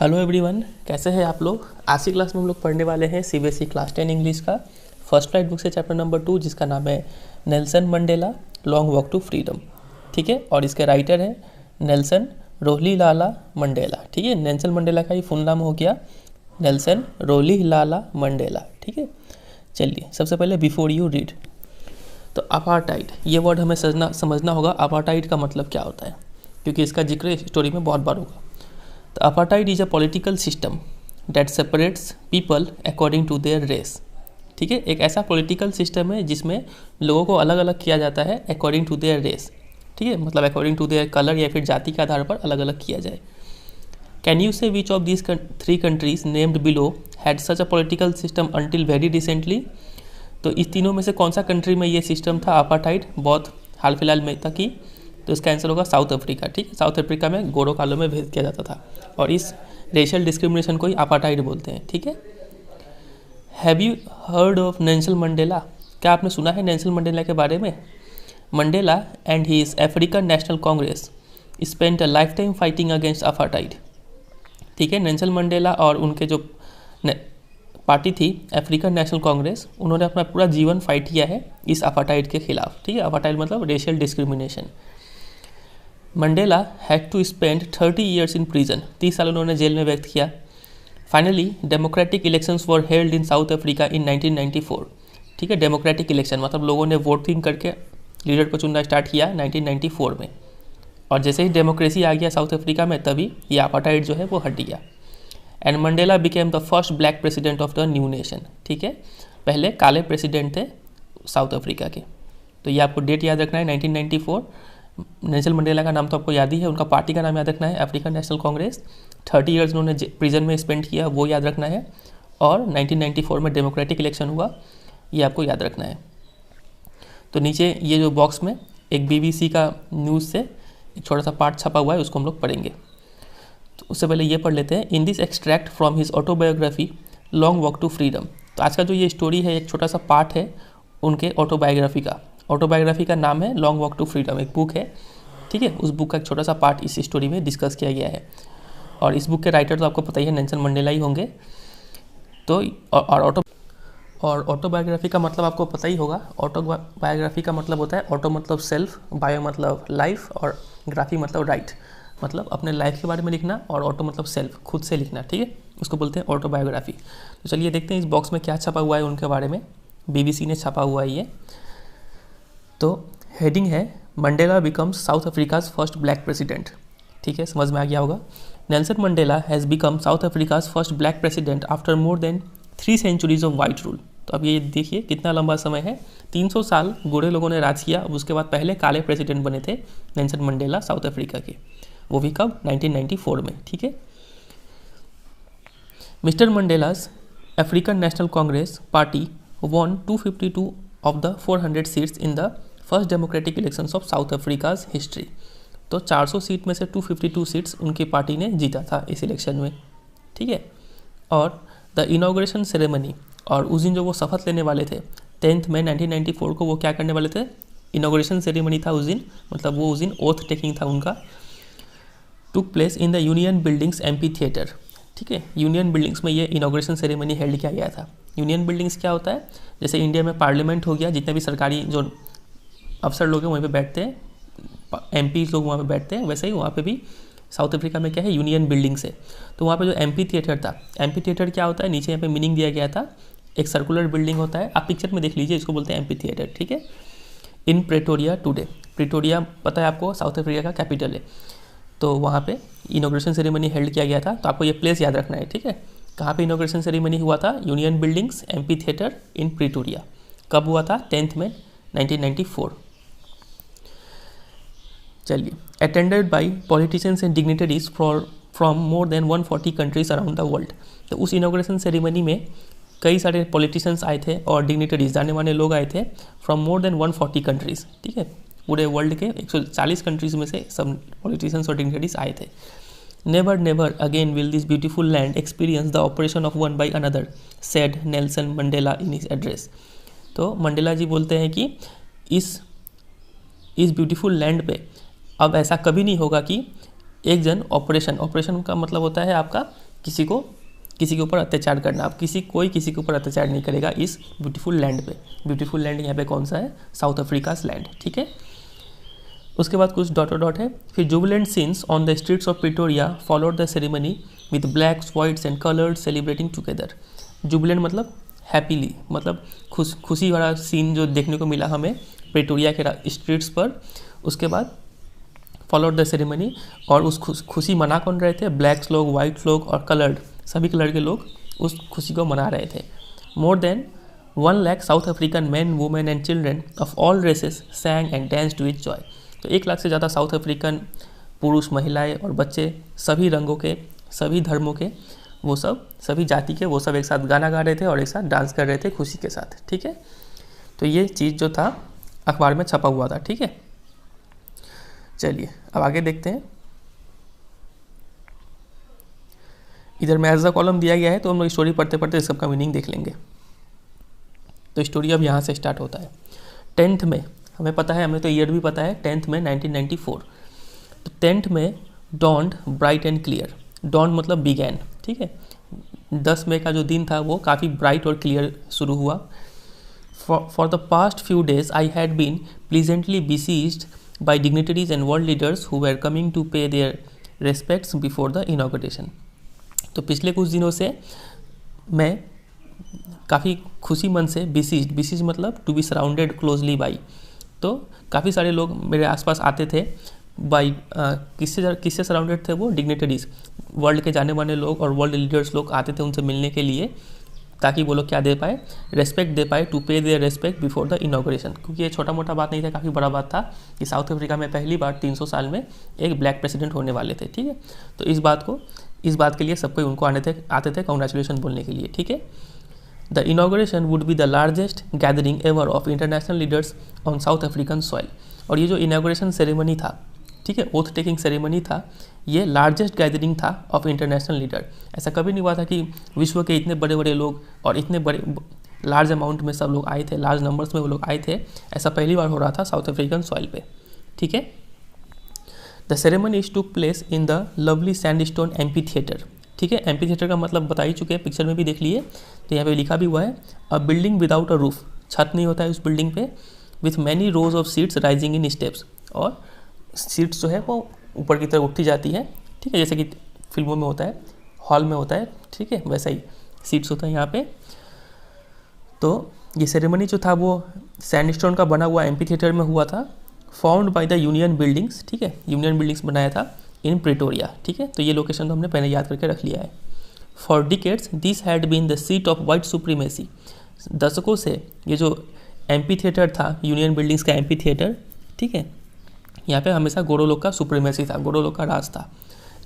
Hello everyone, कैसे हैं आप लोग। आज की क्लास में हम लोग पढ़ने वाले हैं सीबीएसई क्लास 10 इंग्लिश का फर्स्ट फ्लाइट बुक से चैप्टर नंबर 2, जिसका नाम है Nelson Mandela long walk to freedom. ठीक है, और इसके राइटर हैं नेल्सन रोहिलाला मंडेला। ठीक है, नेल्सन मंडेला का ही फुल नाम हो गया नेल्सन रोहिलाला मंडेला। ठीक है, चलिए सबसे पहले बिफोर यू रीड, तो अपार्टाइड ये वर्ड हमें समझना होगा। अपार्टाइड का मतलब क्या होता है, क्योंकि इसका जिक्र स्टोरी में बहुत बार होगा। तो apartheid is a political system that separates people according to their race. ठीक है, एक ऐसा पॉलिटिकल सिस्टम है जिसमें लोगों को अलग अलग किया जाता है अकॉर्डिंग टू देयर रेस। ठीक है, मतलब अकॉर्डिंग टू देयर कलर या फिर जाति के आधार पर अलग अलग किया जाए। कैन यू से which of these 3 countries named below had such a political system until very recently. तो इस तीनों में से कौन सा कंट्री में ये सिस्टम था अपार्टाइड, बहुत हाल फिलहाल में तक ही। तो इसका आंसर होगा साउथ अफ्रीका। ठीक है, साउथ अफ्रीका में गोरों कालों में भेद किया जाता था और इस रेशियल डिस्क्रिमिनेशन को ही अपार्टाइड बोलते हैं। ठीक है, have you heard of Nelson Mandela, क्या आपने सुना है नेल्सन मंडेला के बारे में। Mandela and his African national Congress spent a life time fighting against apartheid. ठीक है, नेल्सन मंडेला और उनके जो पार्टी थी अफ्रीकन नेशनल कांग्रेस, उन्होंने अपना पूरा जीवन फाइट किया है इस अपार्टाइड के खिलाफ। ठीक है, अपार्टाइड मतलब racial discrimination. Mandela had to spend 30 years in prison, 30 साल उन्होंने जेल में व्यक्त किया। Finally democratic elections were held in South Africa in 1994। ठीक है, डेमोक्रेटिक इलेक्शन मतलब लोगों ने वोटिंग करके लीडर को चुनना स्टार्ट किया 1994 में, और जैसे ही डेमोक्रेसी आ गया साउथ अफ्रीका में तभी ये अपार्टाइड जो है वो हट गया। And Mandela became the first black president of the new nation. ठीक है, पहले काले प्रेसिडेंट थे साउथ अफ्रीका के। तो ये आपको डेट याद रखना है 1994। नेल्सन मंडेला का नाम तो आपको याद ही है, उनका पार्टी का नाम याद रखना है अफ्रीकन नेशनल कांग्रेस। 30 ईयर्स उन्होंने प्रिजन में स्पेंड किया, वो याद रखना है। और 1994 में डेमोक्रेटिक इलेक्शन हुआ, ये आपको याद रखना है। तो नीचे ये जो बॉक्स में एक BBC का न्यूज़ से एक छोटा सा पार्ट छपा हुआ है, उसको हम लोग पढ़ेंगे। तो उससे पहले ये पढ़ लेते हैं। In this extract from his autobiography long walk to freedom. तो आज का जो ये स्टोरी है एक छोटा सा पार्ट है उनके ऑटोबायोग्राफी का। ऑटोबायोग्राफी का नाम है लॉन्ग वॉक टू फ्रीडम, एक बुक है। ठीक है, उस बुक का एक छोटा सा पार्ट इस स्टोरी में डिस्कस किया गया है। और इस बुक के राइटर तो आपको पता ही है नेल्सन मंडेला ही होंगे। तो और ऑटोबायोग्राफी का मतलब आपको पता ही होगा। ऑटोबायोग्राफी का मतलब होता है ऑटो मतलब सेल्फ, बायो मतलब लाइफ, और ग्राफी मतलब राइट, मतलब अपने लाइफ के बारे में लिखना, और ऑटो मतलब सेल्फ, खुद से लिखना। ठीक है, उसको बोलते हैं ऑटोबायोग्राफी। तो चलिए देखते हैं इस बॉक्स में क्या छपा हुआ है उनके बारे में। BBC ने छपा हुआ है ये। तो हेडिंग है Mandela becomes South Africa's first black president. ठीक है, समझ में आ गया होगा। Nelson Mandela has become South Africa's first black president after more than 3 centuries of white rule. तो अब ये देखिए कितना लंबा समय है, 300 साल गोरे लोगों ने राज किया। अब उसके बाद पहले काले प्रेसिडेंट बने थे नेल्सन मंडेला साउथ अफ्रीका के, वो भी कब, 1994 में। ठीक है, mister Mandela's African national Congress party won 252 of the 400 seats in the first democratic elections of south Africa's history. तो 400 सीट में से 252 सीट्स उनकी पार्टी ने जीता था इस इलेक्शन में। ठीक है, और द इनॉग्रेशन सेरेमनी, और उस दिन जो वो शपथ लेने वाले थे 10 मई 1994 को, वो क्या करने वाले थे, इनॉग्रेशन सेरेमनी था उस दिन, मतलब वो उस दिन ओथ टेकिंग था उनका। Took place in the union buildings amphi theatre. ठीक है, यूनियन बिल्डिंग्स में ये इनॉग्रेशन सेरेमनी हेल्ड किया गया था। यूनियन बिल्डिंग्स क्या होता है, जैसे इंडिया में पार्लियामेंट हो गया, जितने भी सरकारी जो अफसर लोग हैं वहीं पे बैठते हैं, MP लोग वहाँ पे बैठते हैं, वैसे ही वहाँ पे भी साउथ अफ्रीका में क्या है, यूनियन बिल्डिंग्स है। तो वहाँ पे जो एम्पी थिएटर था, एम्पी थिएटर क्या होता है, नीचे यहाँ पे मीनिंग दिया गया था, एक सर्कुलर बिल्डिंग होता है, आप पिक्चर में देख लीजिए, इसको बोलते हैं एम्पी थिएटर। ठीक है, इन प्रेटोरिया टुडे, प्रेटोरिया पता है आपको साउथ अफ्रीका का कैपिटल है। तो वहाँ पे इनॉग्रेशन सेरेमनी हेल्ड किया गया था। तो आपको ये प्लेस याद रखना है। ठीक है, कहाँ पे इनॉग्रेशन सेरेमनी हुआ था, union buildings amphi theatre in Pretoria. कब हुआ था, 10 मई 1994। चलिए, attended by politicians and dignitaries from more than 140 countries around the world. तो उस इनॉग्रेशन सेरेमनी में कई सारे पॉलिटिशियंस आए थे और डिग्निटरीज, जाने माने लोग आए थे, फ्रॉम मोर देन 140 कंट्रीज। ठीक है, पूरे वर्ल्ड के 140 कंट्रीज में से सब पॉलिटिशियंस और डिग्निटरीज आए थे। Never never again will this beautiful land experience the operation of one by another, said Nelson Mandela in his address. तो मंडेला जी बोलते हैं कि इस ब्यूटीफुल लैंड पे अब ऐसा कभी नहीं होगा कि एक जन ऑपरेशन का मतलब होता है आपका किसी के ऊपर अत्याचार करना। अब कोई किसी के ऊपर अत्याचार नहीं करेगा इस ब्यूटीफुल लैंड पे। ब्यूटीफुल लैंड यहाँ पे कौन सा है? साउथ अफ्रीकाज लैंड, ठीक है। उसके बाद कुछ डॉट डॉट है। फिर jubilant scenes on the streets of Pretoria followed the ceremony with blacks whites and colours celebrating together. Jubilant मतलब हैप्पीली, मतलब खुशी वाला सीन जो देखने को मिला हमें प्रिटोरिया के स्ट्रीट्स पर। उसके बाद फॉलोड द सेरेमनी, और उस खुशी मना कौन रहे थे? ब्लैक्स लोग, वाइट लोग और कलर्ड, सभी कलर के लोग उस खुशी को मना रहे थे। More than 1 lakh South African man, women and children of all races sang and danced with joy. तो 1 लाख से ज़्यादा साउथ अफ्रीकन पुरुष, महिलाएं और बच्चे, सभी रंगों के, सभी धर्मों के, वो सब, सभी जाति के, वो सब एक साथ गाना गा रहे थे और एक साथ डांस कर रहे थे खुशी के साथ, ठीक है। तो ये चीज़ जो था अखबार में छपा हुआ था, ठीक है। चलिए अब आगे देखते हैं। इधर में एज अ कॉलम दिया गया है, तो हम लोग स्टोरी पढ़ते पढ़ते इस सबका मीनिंग देख लेंगे। तो स्टोरी अब यहाँ से स्टार्ट होता है। 10th में हमें पता है, हमें तो ईयर भी पता है, 10th में 1994। तो 10th में dawned bright and clear. Dawned मतलब बिगैन, ठीक है। 10 मई का जो दिन था वो काफ़ी ब्राइट और क्लियर शुरू हुआ। For the past few days I had been pleasantly besieged by dignitaries and world leaders who were coming to pay their respects before the inauguration। तो पिछले कुछ दिनों से मैं काफ़ी खुशी मन से बिसीज मतलब to be surrounded closely by, तो काफ़ी सारे लोग मेरे आसपास आते थे। बाई किससे सराउंडेड थे वो? डिग्नेटरीज, वर्ल्ड के जाने माने लोग और वर्ल्ड लीडर्स लोग आते थे उनसे मिलने के लिए, ताकि वो लोग क्या दे पाए? रेस्पेक्ट दे पाए, to pay their respect before the inauguration. क्योंकि ये छोटा मोटा बात नहीं था, काफ़ी बड़ा बात था कि साउथ अफ्रीका में पहली बार 300 साल में एक ब्लैक प्रेसिडेंट होने वाले थे, ठीक है। तो इस बात के लिए सबको उनको आते थे कॉन्ग्रेचुलेशन बोलने के लिए, ठीक है। The inauguration would be the largest gathering ever of international leaders on south African soil. और ये जो इनॉग्रेशन सेरेमनी था, ठीक है, ओथ टेकिंग सेरेमनी था, ये लार्जेस्ट गैदरिंग था ऑफ इंटरनेशनल लीडर। ऐसा कभी नहीं हुआ था कि विश्व के इतने बड़े बड़े लोग और इतने बड़े लार्ज अमाउंट में सब लोग आए थे, लार्ज नंबर्स में वो लोग आए थे। ऐसा पहली बार हो रहा था साउथ अफ्रीकन सॉइल पे, ठीक है। The ceremony took place in the lovely sandstone amphi theatre, ठीक है। एम्पी थिएटर का मतलब बता ही चुके हैं, पिक्चर में भी देख लिए। तो यहाँ पे लिखा भी हुआ है, अ बिल्डिंग विदाउट अ रूफ, छत नहीं होता है उस बिल्डिंग पे, with many rose of seats rising in steps, और सीट्स जो है वो ऊपर की तरफ उठती जाती है, ठीक है, जैसे कि फिल्मों में होता है, हॉल में होता है, ठीक है, वैसा ही सीट्स होता है यहाँ पे। तो ये सेरेमनी जो था वो सैंडस्टोन का बना हुआ एम्पी थिएटर में हुआ था, found by the union buildings, ठीक है, यूनियन बिल्डिंग्स बनाया था इन प्रिटोरिया, ठीक है। तो ये लोकेशन तो हमने पहले याद करके रख लिया है। For decades this had been the seat of white supremacy. दशकों से ये जो एम्पी थिएटर था, यूनियन बिल्डिंग्स का एम्पी थिएटर, ठीक है, यहाँ पे हमेशा गोरो लोग का सुप्रीमेसी था, गोरो लोग का राज था।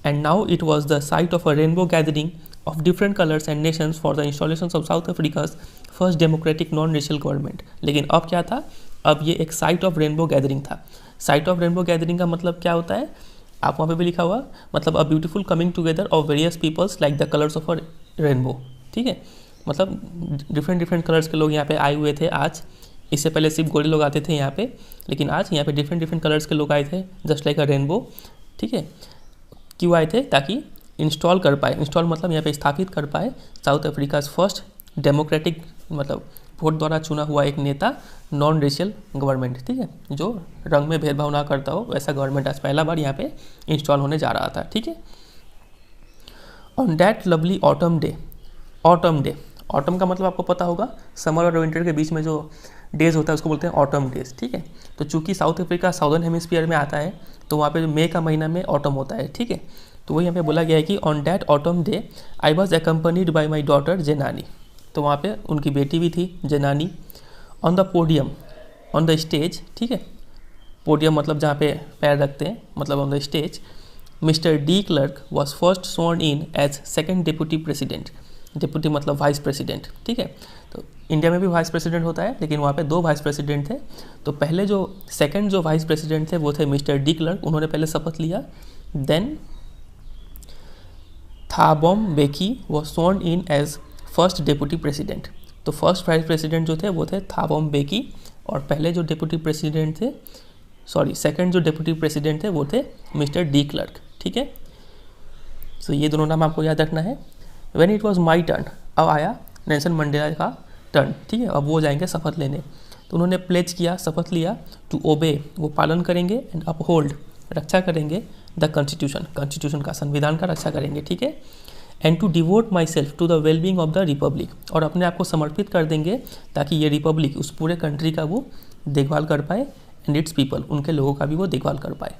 And now it was the site of a rainbow gathering of different colours and Nations for the installation of south Africa's first democratic non racial government. लेकिन अब क्या था? अब ये एक साइट ऑफ रेनबो गैदरिंग था। साइट ऑफ रेनबो गैदरिंग का मतलब क्या होता है? आप वहाँ पे भी लिखा हुआ, मतलब a beautiful coming together of various peoples like the colours of a rainbow, ठीक है। मतलब डिफरेंट कलर्स के लोग यहाँ पे आए हुए थे आज। इससे पहले सिर्फ गोरे लोग आते थे यहाँ पे, लेकिन आज यहाँ पे डिफरेंट कलर्स के लोग आए थे, जस्ट लाइक अ रेनबो, ठीक है। क्यों आए थे? ताकि इंस्टॉल कर पाए, इंस्टॉल मतलब यहाँ पे स्थापित कर पाए साउथ अफ्रीका फर्स्ट डेमोक्रेटिक, मतलब वोट द्वारा चुना हुआ एक नेता, नॉन रेशियल गवर्नमेंट, ठीक है, जो रंग में भेदभाव ना करता हो, वैसा गवर्नमेंट आज पहला बार यहाँ पे इंस्टॉल होने जा रहा था, ठीक है। On that lovely autumn day, autumn का मतलब आपको पता होगा, समर और विंटर के बीच में जो डेज होता है उसको बोलते हैं ऑटम डेज, ठीक है। तो चूंकि साउथ अफ्रीका साउदर्न हेमिस्फीयर में आता है, तो वहाँ पे मई का महीना में ऑटम होता है, ठीक है। तो वही यहाँ पे बोला गया है कि on that autumn day I was accompanied by my daughter Zenani. तो वहाँ पे उनकी बेटी भी थी Zenani. On the podium, on the stage, ठीक है, पोडियम मतलब जहाँ पे पैर रखते हैं, मतलब on the stage, mister de Klerk was first sworn in as second deputy president. Deputy मतलब वाइस प्रेसिडेंट, ठीक है। तो इंडिया में भी वाइस प्रेसिडेंट होता है, लेकिन वहाँ पे 2 वाइस प्रेसिडेंट थे। तो पहले जो सेकंड जो वाइस प्रेसिडेंट थे वो थे मिस्टर डी क्लर्क, उन्होंने पहले शपथ लिया। Then Thabo Mbeki was sworn in as first deputy president. तो फर्स्ट वाइस प्रेसिडेंट जो थे वो थे थाबो म्बेकी, और पहले जो डेप्यूटी प्रेसिडेंट थे, सेकंड जो डेप्यूटी प्रेसिडेंट थे वो थे मिस्टर डी क्लर्क, ठीक है। सो ये दोनों नाम आपको याद रखना है। When it was my turn, अब आया नेल्सन मंडेला का टर्न, ठीक है, अब वो जाएंगे शपथ लेने। तो उन्होंने प्लेज किया, शपथ लिया, टू ओबे, वो पालन करेंगे, एंड अपहोल्ड, रक्षा करेंगे, द कॉन्स्टिट्यूशन, कॉन्स्टिट्यूशन का, संविधान का रक्षा करेंगे, ठीक है, and to devote myself to the wellbeing of the republic, और अपने आप को समर्पित कर देंगे ताकि ये रिपब्लिक, उस पूरे कंट्री का वो देखभाल कर पाए, एंड इट्स पीपल, उनके लोगों का भी वो देखभाल कर पाए।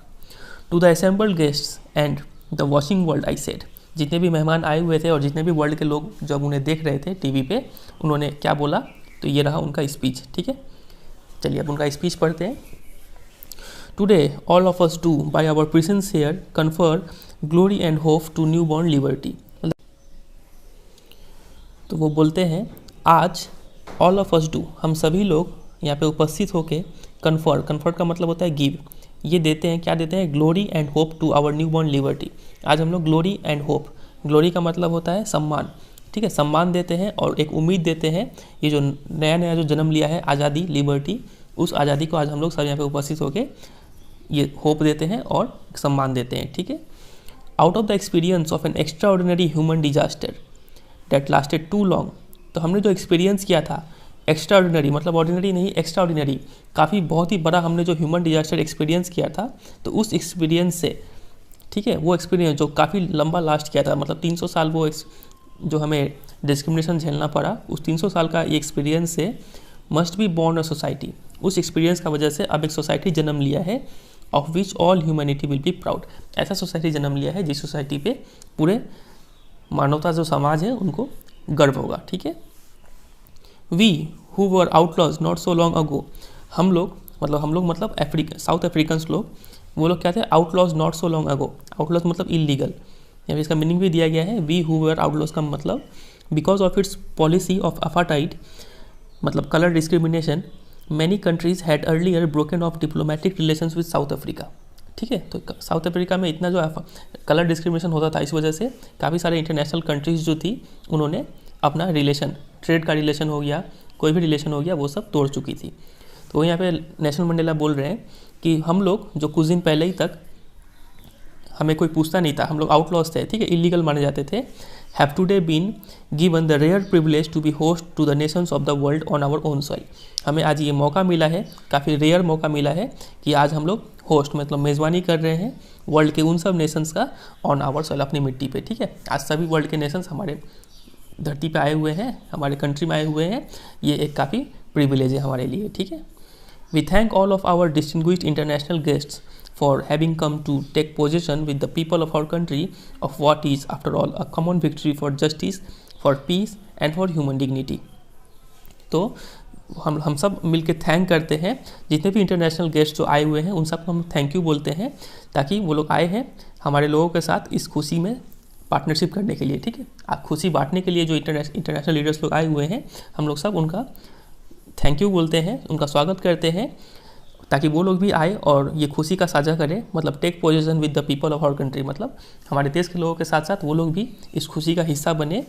To the assembled guests and the watching world I said, जितने भी मेहमान आए हुए थे और जितने भी वर्ल्ड के लोग जब उन्हें देख रहे थे टीवी पे, उन्होंने क्या बोला, तो ये रहा उनका स्पीच, ठीक है। चलिए अब उनका स्पीच पढ़ते हैं। Today all of us do by our presence here confer glory and hope to newborn liberty. तो वो बोलते हैं आज ऑल ऑफ अस डू, हम सभी लोग यहाँ पे उपस्थित होके कन्फर, कन्फर का मतलब होता है गिव, ये देते हैं, क्या देते हैं, glory and hope to our newborn liberty. आज हम लोग ग्लोरी एंड होप, ग्लोरी का मतलब होता है सम्मान, ठीक है, सम्मान देते हैं और एक उम्मीद देते हैं, ये जो नया नया जो जन्म लिया है आज़ादी, लिबर्टी, उस आज़ादी को आज हम लोग सब यहाँ पे उपस्थित होके ये होप देते हैं और सम्मान देते हैं, ठीक है। Out of the experience of an extraordinary human disaster that lasted too long, तो हमने जो एक्सपीरियंस किया था, एक्स्ट्रा ऑर्डिनरी मतलब ऑर्डिनरी नहीं, एक्स्ट्रा ऑर्डिनरी, काफ़ी बहुत ही बड़ा हमने जो ह्यूमन डिजास्टर एक्सपीरियंस किया था, तो उस एक्सपीरियंस से, ठीक है, वो एक्सपीरियंस जो काफ़ी लंबा लास्ट किया था, मतलब 300 साल वो जो हमें डिस्क्रिमिनेशन झेलना पड़ा, उस 300 साल का ये एक्सपीरियंस से must be born a society, उस एक्सपीरियंस का वजह से अब एक सोसाइटी जन्म लिया है, of which all humanity will be proud, ऐसा सोसाइटी जन्म लिया है जिस सोसाइटी पे पूरे मानवता जो समाज है उनको गर्व होगा, ठीक है। We who were outlaws not so long ago, हम लोग मतलब साउथ अफ्रीकन्स लोग, वो लोग क्या थे, outlaws not so long ago, outlaws मतलब इलीगल, यहाँ पे इसका मीनिंग भी दिया गया है, वी हु वर आउटलॉज का मतलब because of its policy of apartheid, मतलब colour discrimination, many countries had earlier broken off diplomatic relations with South Africa, ठीक है। तो साउथ अफ्रीका में इतना जो कलर डिस्क्रिमिनेशन होता था, इस वजह से काफ़ी सारे इंटरनेशनल कंट्रीज जो थी उन्होंने अपना रिलेशन, ट्रेड का रिलेशन हो गया, कोई भी रिलेशन हो गया, वो सब तोड़ चुकी थी। तो यहाँ पे नेल्सन मंडेला बोल रहे हैं कि हम लोग जो कुछ दिन पहले ही तक हमें कोई पूछता नहीं था, हम लोग आउटलॉज थे, ठीक है, इलीगल माने जाते थे, have today been given the rare privilege to be host to the nations of the world on our own soil. हमें आज ये मौका मिला है, काफ़ी रेयर मौका मिला है कि आज हम लोग होस्ट मतलब मेज़बानी कर रहे हैं वर्ल्ड के उन सब नेशंस का ऑन आवर सॉइल, अपनी मिट्टी पे, ठीक है। आज सभी वर्ल्ड के नेशंस हमारे धरती पे आए हुए हैं, हमारे कंट्री में आए हुए हैं, ये एक काफ़ी प्रिविलेज है हमारे लिए, ठीक है। We thank all of our distinguished international guests for having come to take possession with the people of our country of what is after all a common victory for justice, for peace and for human dignity। तो हम सब मिलके thank करते हैं, जितने भी international guest जो आए हुए हैं उन सबको हम थैंक यू बोलते हैं, ताकि वो लोग आए हैं हमारे लोगों के साथ इस खुशी में पार्टनरशिप करने के लिए, ठीक है। आप खुशी बांटने के लिए जो इंटरनेशनल लीडर्स लोग आए हुए हैं, हम लोग सब उनका थैंक यू बोलते हैं, उनका स्वागत करते हैं, ताकि वो लोग भी आए और ये खुशी का साझा करें, मतलब take position with the people of our country, मतलब हमारे देश के लोगों के साथ साथ वो लोग भी इस खुशी का हिस्सा बने।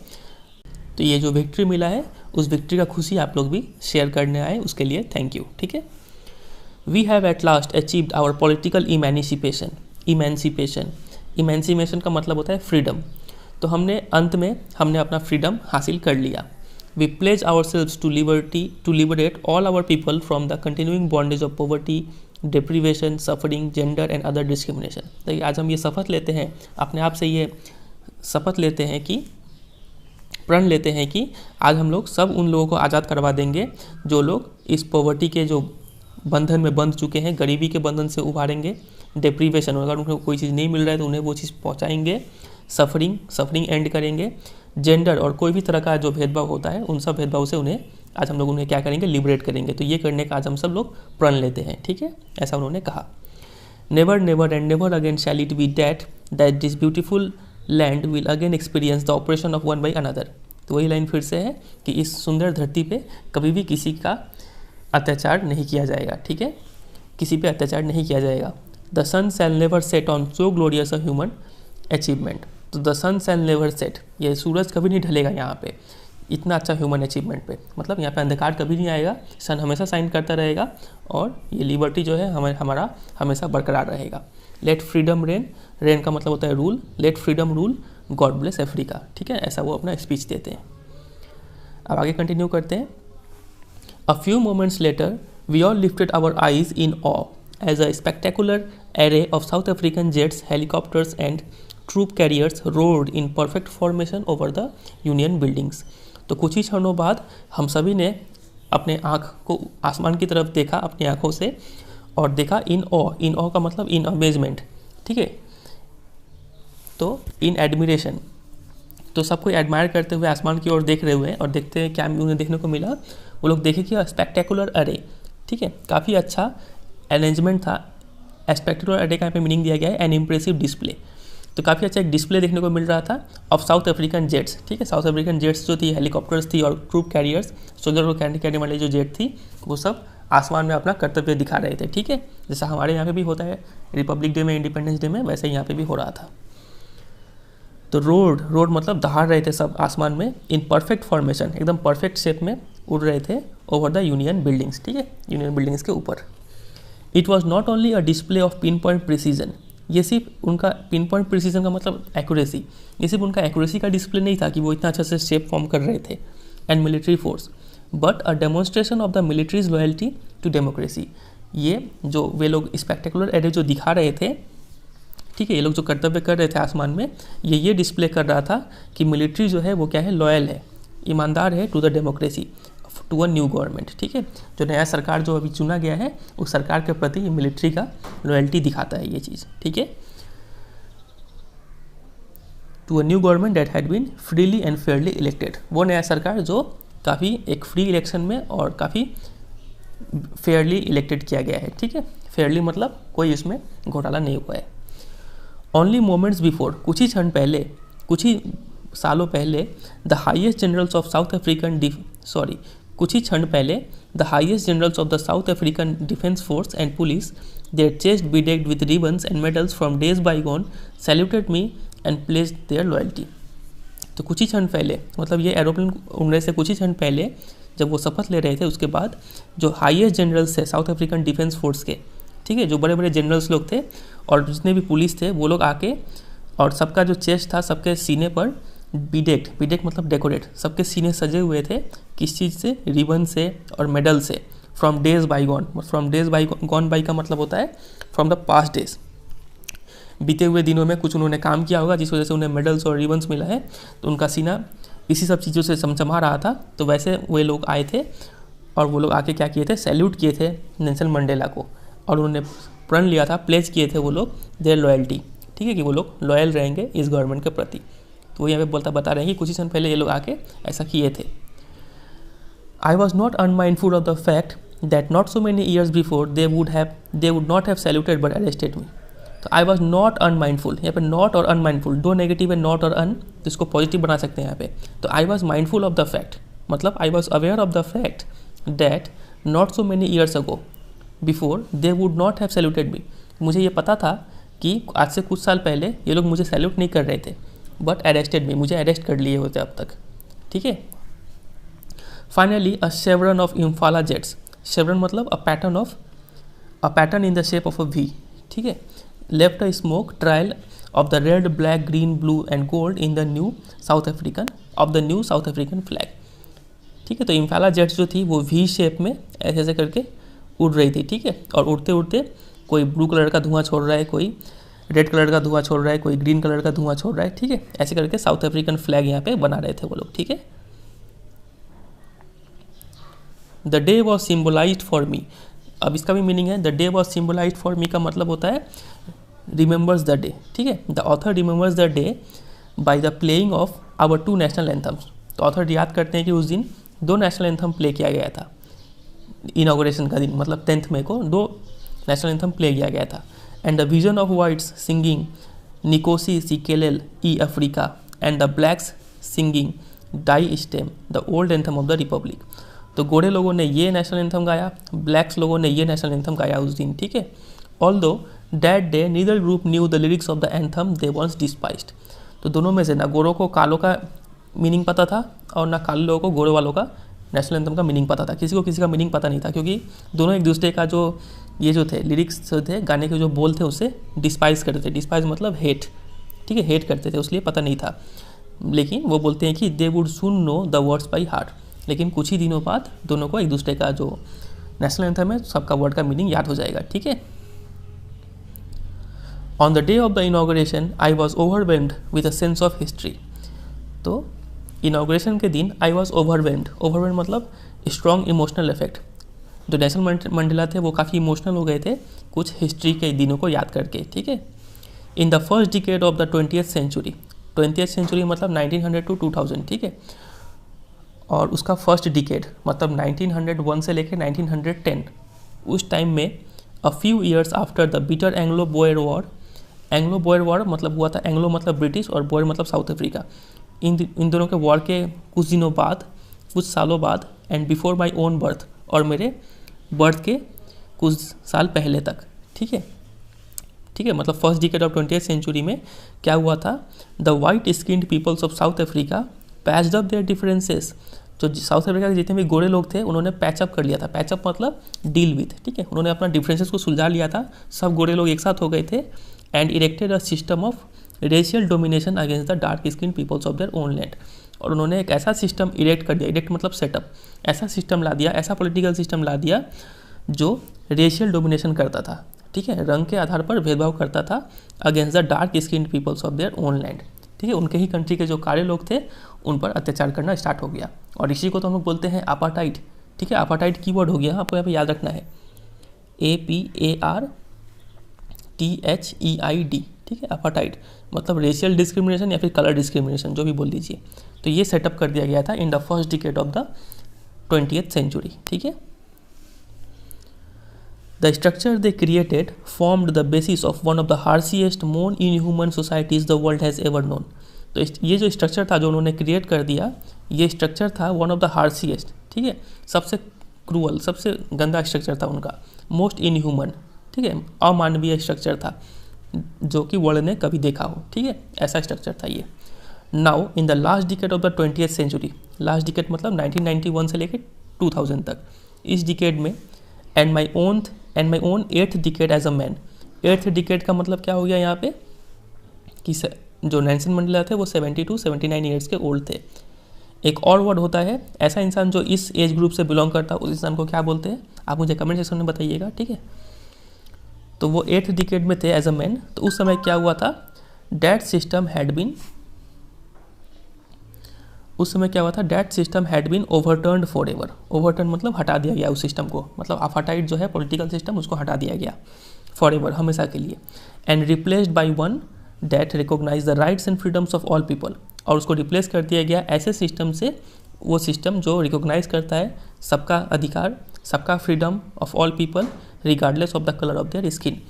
तो ये जो विक्ट्री मिला है, उस विक्ट्री का खुशी आप लोग भी शेयर करने आए, उसके लिए थैंक यू, ठीक है। We have at last achieved our political emancipation, emancipation का मतलब होता है फ्रीडम। तो हमने अंत में अपना फ्रीडम हासिल कर लिया। We pledge ourselves to liberate all our people from the continuing bondage of poverty, deprivation, suffering, gender and other discrimination। तो आज हम ये शपथ लेते हैं, अपने आप से ये शपथ लेते हैं कि, प्रण लेते हैं कि आज हम लोग सब उन लोगों को आज़ाद करवा देंगे जो लोग इस पॉवर्टी के जो बंधन में बंध चुके हैं, गरीबी के बंधन से उभारेंगे, डिप्रीवेशन, अगर उनको कोई चीज़ नहीं मिल रहा है तो उन्हें वो चीज़ पहुँचाएंगे, सफरिंग एंड करेंगे, जेंडर और कोई भी तरह का जो भेदभाव होता है उन सब भेदभाव से आज हम लोग उन्हें क्या करेंगे, लिबरेट करेंगे। तो ये करने का आज हम सब लोग प्रण लेते हैं, ठीक है, ऐसा उन्होंने कहा। Never never and never again shall it be that this beautiful land will again experience the operation of one by another. तो वही लाइन फिर से है कि इस सुंदर धरती पे कभी भी किसी का अत्याचार नहीं किया जाएगा, ठीक है, किसी पे अत्याचार नहीं किया जाएगा। The sun shall never set on so glorious a human achievement. तो the sun shall never set, ये सूरज कभी नहीं ढलेगा यहाँ पे इतना अच्छा ह्यूमन अचीवमेंट पे, मतलब यहाँ पे अंधकार कभी नहीं आएगा, सन हमेशा शाइन करता रहेगा और ये लिबर्टी जो है हमारा हमेशा बरकरार रहेगा। लेट फ्रीडम रेन, रेन का मतलब होता है rule, let freedom rule God bless Africa, ठीक है, ऐसा वो अपना स्पीच देते हैं। अब आगे कंटिन्यू करते हैं। A few moments later we all lifted our eyes in awe as a spectacular array of South African jets, helicopters and troop carriers roared in perfect formation over the Union buildings। तो कुछ ही क्षणों बाद हम सभी ने अपने आँख को आसमान की तरफ देखा अपनी आँखों से और देखा इन ऑ का मतलब इन अमेजमेंट, ठीक है, तो इन एडमिरेशन, तो सबको एडमायर करते हुए आसमान की ओर देख रहे हुए हैं और देखते हैं क्या उन्हें देखने को मिला। वो लोग देखे कि स्पेक्टेकुलर अरे, ठीक है, काफ़ी अच्छा अरेंजमेंट था। स्पेक्टेकुलर अरे का यहाँ पे मीनिंग दिया गया है एन इम्प्रेसिव डिस्प्ले, तो काफ़ी अच्छा एक डिस्प्ले देखने को मिल रहा था ऑफ साउथ अफ्रीकन जेट्स, ठीक है, साउथ अफ्रीकन जेट्स जो थी, हेलीकॉप्टर्स थी और ट्रूप कैरियर्स, सोल्जर को कैरी करने वाली जो जेट थी, वो सब आसमान में अपना कर्तव्य दिखा रहे थे, ठीक है, जैसा हमारे यहाँ पे भी होता है रिपब्लिक डे में, इंडिपेंडेंस डे में, वैसे यहाँ पे भी हो रहा था। तो रोड मतलब दहाड़ रहे थे सब आसमान में इन परफेक्ट फॉर्मेशन, एकदम परफेक्ट शेप में उड़ रहे थे ओवर द यूनियन बिल्डिंग्स, ठीक है, यूनियन बिल्डिंग्स के ऊपर। It was not only a display of pin point precision, ये सिर्फ उनका पिन पॉइंट प्रिसीजन का मतलब एक्यूरेसी, ये सिर्फ उनका एक्यूरेसी का डिस्प्ले नहीं था कि वो इतना अच्छा से शेप फॉर्म कर रहे थे and military force, but a demonstration of the military's loyalty to democracy. ये जो वे लोग स्पेक्टेकुलर एरे जो दिखा रहे थे, ठीक है, ये लोग जो कर्तव्य कर रहे थे आसमान में, ये डिस्प्ले कर रहा था कि मिलिट्री जो है वो क्या है, लॉयल है, ईमानदार है to the democracy, to a new government, ठीक है, जो नया सरकार जो अभी चुना गया है उस सरकार के प्रति मिलिट्री का लॉयल्टी दिखाता है ये चीज़, ठीक है, to a new government that had been freely and fairly elected, वो नया सरकार जो काफ़ी एक फ्री इलेक्शन में और काफ़ी फेयरली इलेक्टेड किया गया है, ठीक है, फेयरली मतलब कोई इसमें घोटाला नहीं हुआ है। ओनली मोमेंट्स बिफोर, कुछ ही क्षण पहले, कुछ ही सालों पहले, the highest generals of South African कुछ ही क्षण पहले the highest generals of the South African defence force and police, their chest bedecked with ribbons and medals from days bygone, saluted me and pledged their loyalty। तो कुछ ही क्षण पहले मतलब ये एरोप्लेन उड़ने से कुछ ही क्षण पहले जब वो शपथ ले रहे थे, उसके बाद जो हाईएस्ट जनरल्स थे साउथ अफ्रीकन डिफेंस फोर्स के, ठीक है, जो बड़े बड़े जनरल्स लोग थे और जितने भी पुलिस थे वो लोग आके और सबका जो चेस्ट था, सबके सीने पर बीडेक्ड मतलब डेकोरेट, सबके सीने सजे हुए थे किस चीज़ से, रिबन से और मेडल से, from days by gone by का मतलब होता है फ्रॉम द पास्ट डेज, बीते हुए दिनों में कुछ उन्होंने काम किया होगा जिस वजह से उन्हें मेडल्स और रिबन्स मिला है, तो उनका सीना इसी सब चीज़ों से चमचमा रहा था। तो वैसे वे लोग आए थे और वो लोग आके क्या किए थे, सैल्यूट किए थे नेल्सन मंडेला को और उन्होंने प्रण लिया था, प्लेज किए थे वो लोग देयर लॉयल्टी, ठीक है, कि वो लोग लॉयल रहेंगे इस गवर्नमेंट के प्रति। तो वो यहाँ पे बता रहे हैं कि कुछ ही समय पहले ये लोग आके ऐसा किए थे। I was not unmindful of the fact that not so many years before they would not have saluted but arrested me. तो आई वॉज नॉट अनमाइंडफुल, यहाँ पे नॉट और अनमाइंडफुल दो नेगेटिव है, नॉट और अन, तो इसको पॉजिटिव बना सकते हैं यहाँ पे। तो I was mindful of the fact मतलब I was aware of the fact that not so many years ago before they would not have saluted me. मुझे ये पता था कि आज से कुछ साल पहले ये लोग मुझे सैल्यूट नहीं कर रहे थे, बट अरेस्टेड मी, मुझे अरेस्ट कर लिए होते अब तक, ठीक है। Finally a chevron of Impala jets, chevron मतलब a pattern in the shape of a V, ठीक है, left a smoke trail of the red black green blue and gold in the new South African flag, ठीक है। तो इम्फाला jets जो थी वो V shape में ऐसे ऐसे करके उड़ रही थी, ठीक है, और उड़ते उड़ते कोई ब्लू कलर का धुआं छोड़ रहा है, कोई रेड कलर का धुआं छोड़ रहा है, कोई ग्रीन कलर का धुआं छोड़ रहा है, ठीक है, ऐसे करके साउथ अफ्रीकन फ्लैग यहाँ पे बना रहे थे वो लोग, ठीक है। The day was symbolized for me, अब इसका भी मीनिंग है, the day was symbolized for me का मतलब होता है रिमेंबर्स द डे, ठीक है। The author remembers the day by the playing of our 2 national anthems. तो ऑथर याद करते हैं कि उस दिन 2 नेशनल एंथम प्ले किया गया था, इनॉग्रेशन का दिन मतलब 10 मई को 2 नेशनल एंथम प्ले किया गया था। And the vision of whites singing Nkosi Sikelel iAfrika and the blacks singing Die Stem the old anthem of the republic. तो गोरे लोगों ने ये नेशनल एंथम गाया, ब्लैक्स लोगों ने ये नेशनल एंथम गाया उस दिन, ठीक है। Although that day neither group knew the lyrics of the anthem they once despised. तो दोनों में से ना गोरों को कालों का मीनिंग पता था और ना काले लोगों को गोरे वालों का नेशनल एंथम का मीनिंग पता था, किसी को किसी का मीनिंग पता नहीं था, क्योंकि दोनों एक दूसरे का जो ये जो थे लिरिक्स जो थे गाने के जो बोल थे उसे डिस्पाइज करते थे। डिस्पाइज मतलब हेट, ठीक है, हेट करते थे, उसलिए पता नहीं था। लेकिन वो बोलते हैं कि they would soon know the words by heart, लेकिन कुछ ही दिनों बाद दोनों को एक दूसरे का जो नेशनल एंथम है सबका वर्ड का मीनिंग याद हो जाएगा, ठीक है। On the day of the inauguration I was overwhelmed with a sense of history. तो इनॉग्रेशन के दिन आई वॉज ओवरवेल्म्ड मतलब स्ट्रॉन्ग इमोशनल इफेक्ट। जो नेल्सन मंडेला थे वो काफ़ी इमोशनल हो गए थे कुछ हिस्ट्री के दिनों को याद करके, ठीक है। In the first decade of the 20th century, 20th century मतलब 1900 टू 2000, ठीक है। और उसका फर्स्ट डिकेड मतलब 1901 से लेकर 1910, उस टाइम में a few years after the bitter Anglo Boer war, Anglo Boer war मतलब हुआ था, एंग्लो मतलब ब्रिटिश और बोयर मतलब साउथ अफ्रीका, इन दोनों के वॉर के कुछ दिनों बाद, कुछ सालों बाद, and before my own birth, और मेरे बर्थ के कुछ साल पहले तक, ठीक है, ठीक है। मतलब first decade of 20th century में क्या हुआ था, the white skinned peoples of South Africa patched up their differences. जो साउथ अफ्रीका के जितने भी गोरे लोग थे उन्होंने पैचअप कर लिया था, पैचअप मतलब डील विथ, ठीक है, उन्होंने अपना डिफरेंसेस को सुलझा लिया था, सब गोरे लोग एक साथ हो गए थे, and erected a system of racial domination against the dark skin peoples of their own land. और उन्होंने एक ऐसा सिस्टम इरेक्ट कर दिया, इरेक्ट मतलब सेटअप, ऐसा सिस्टम ला दिया, ऐसा पॉलिटिकल सिस्टम ला दिया जो रेशियल डोमिनेशन करता था, ठीक है, रंग के आधार पर भेदभाव करता था against the dark skin peoples of their own land, ठीक है। उनके ही कंट्री के जो काले लोग थे उन पर अत्याचार करना स्टार्ट हो गया, और इसी को तो हम लोग बोलते हैं अपार्टाइड, ठीक है। अपार्टाइड कीवर्ड हो गया, आपको यहाँ पे याद रखना है, APARTHEID, ठीक है। अपार्टाइड मतलब रेशियल डिस्क्रिमिनेशन या फिर कलर डिस्क्रिमिनेशन, जो भी बोल दीजिए। तो ये सेटअप कर दिया गया था in the first decade of the 20th century, ठीक है। The structure they created formed the basis of one of the harshest more inhuman societies the world has ever known. तो ये जो स्ट्रक्चर था जो उन्होंने क्रिएट कर दिया, ये स्ट्रक्चर था वन ऑफ द हार्शिएस्ट, ठीक है, सबसे क्रूअल, सबसे गंदा स्ट्रक्चर था उनका, मोस्ट इनह्यूमन, ठीक है, अमानवीय स्ट्रक्चर था जो कि वर्ल्ड ने कभी देखा हो, ठीक है, ऐसा स्ट्रक्चर था ये। Now in the last decade of the 20th century, last decade मतलब 1991 से लेकर 2000 तक, इस डिकेड में and my own 8th decade as a man. 8th decade का मतलब क्या हो गया यहाँ पे कि जो नेल्सन मंडेला थे वो 70 to 79 ईयर्स के ओल्ड थे। एक और वर्ड होता है, ऐसा इंसान जो इस एज ग्रुप से बिलोंग करता है उस इंसान को क्या बोलते हैं, आप मुझे कमेंट सेक्शन में बताइएगा, ठीक है। तो वो 8th डिकेड में थे एज अ मैन। तो उस समय क्या हुआ था, that system had been overturned forever. Overturn मतलब हटा दिया गया उस सिस्टम को, मतलब अपार्टाइड जो है पॉलिटिकल सिस्टम उसको हटा दिया गया फॉर एवर, हमेशा के लिए, and replaced by one that recognise the rights and freedoms of all people. और उसको रिप्लेस कर दिया गया ऐसे सिस्टम से, वो सिस्टम जो रिकॉग्नाइज करता है सबका अधिकार, सबका freedom of all people regardless of the colour of their skin.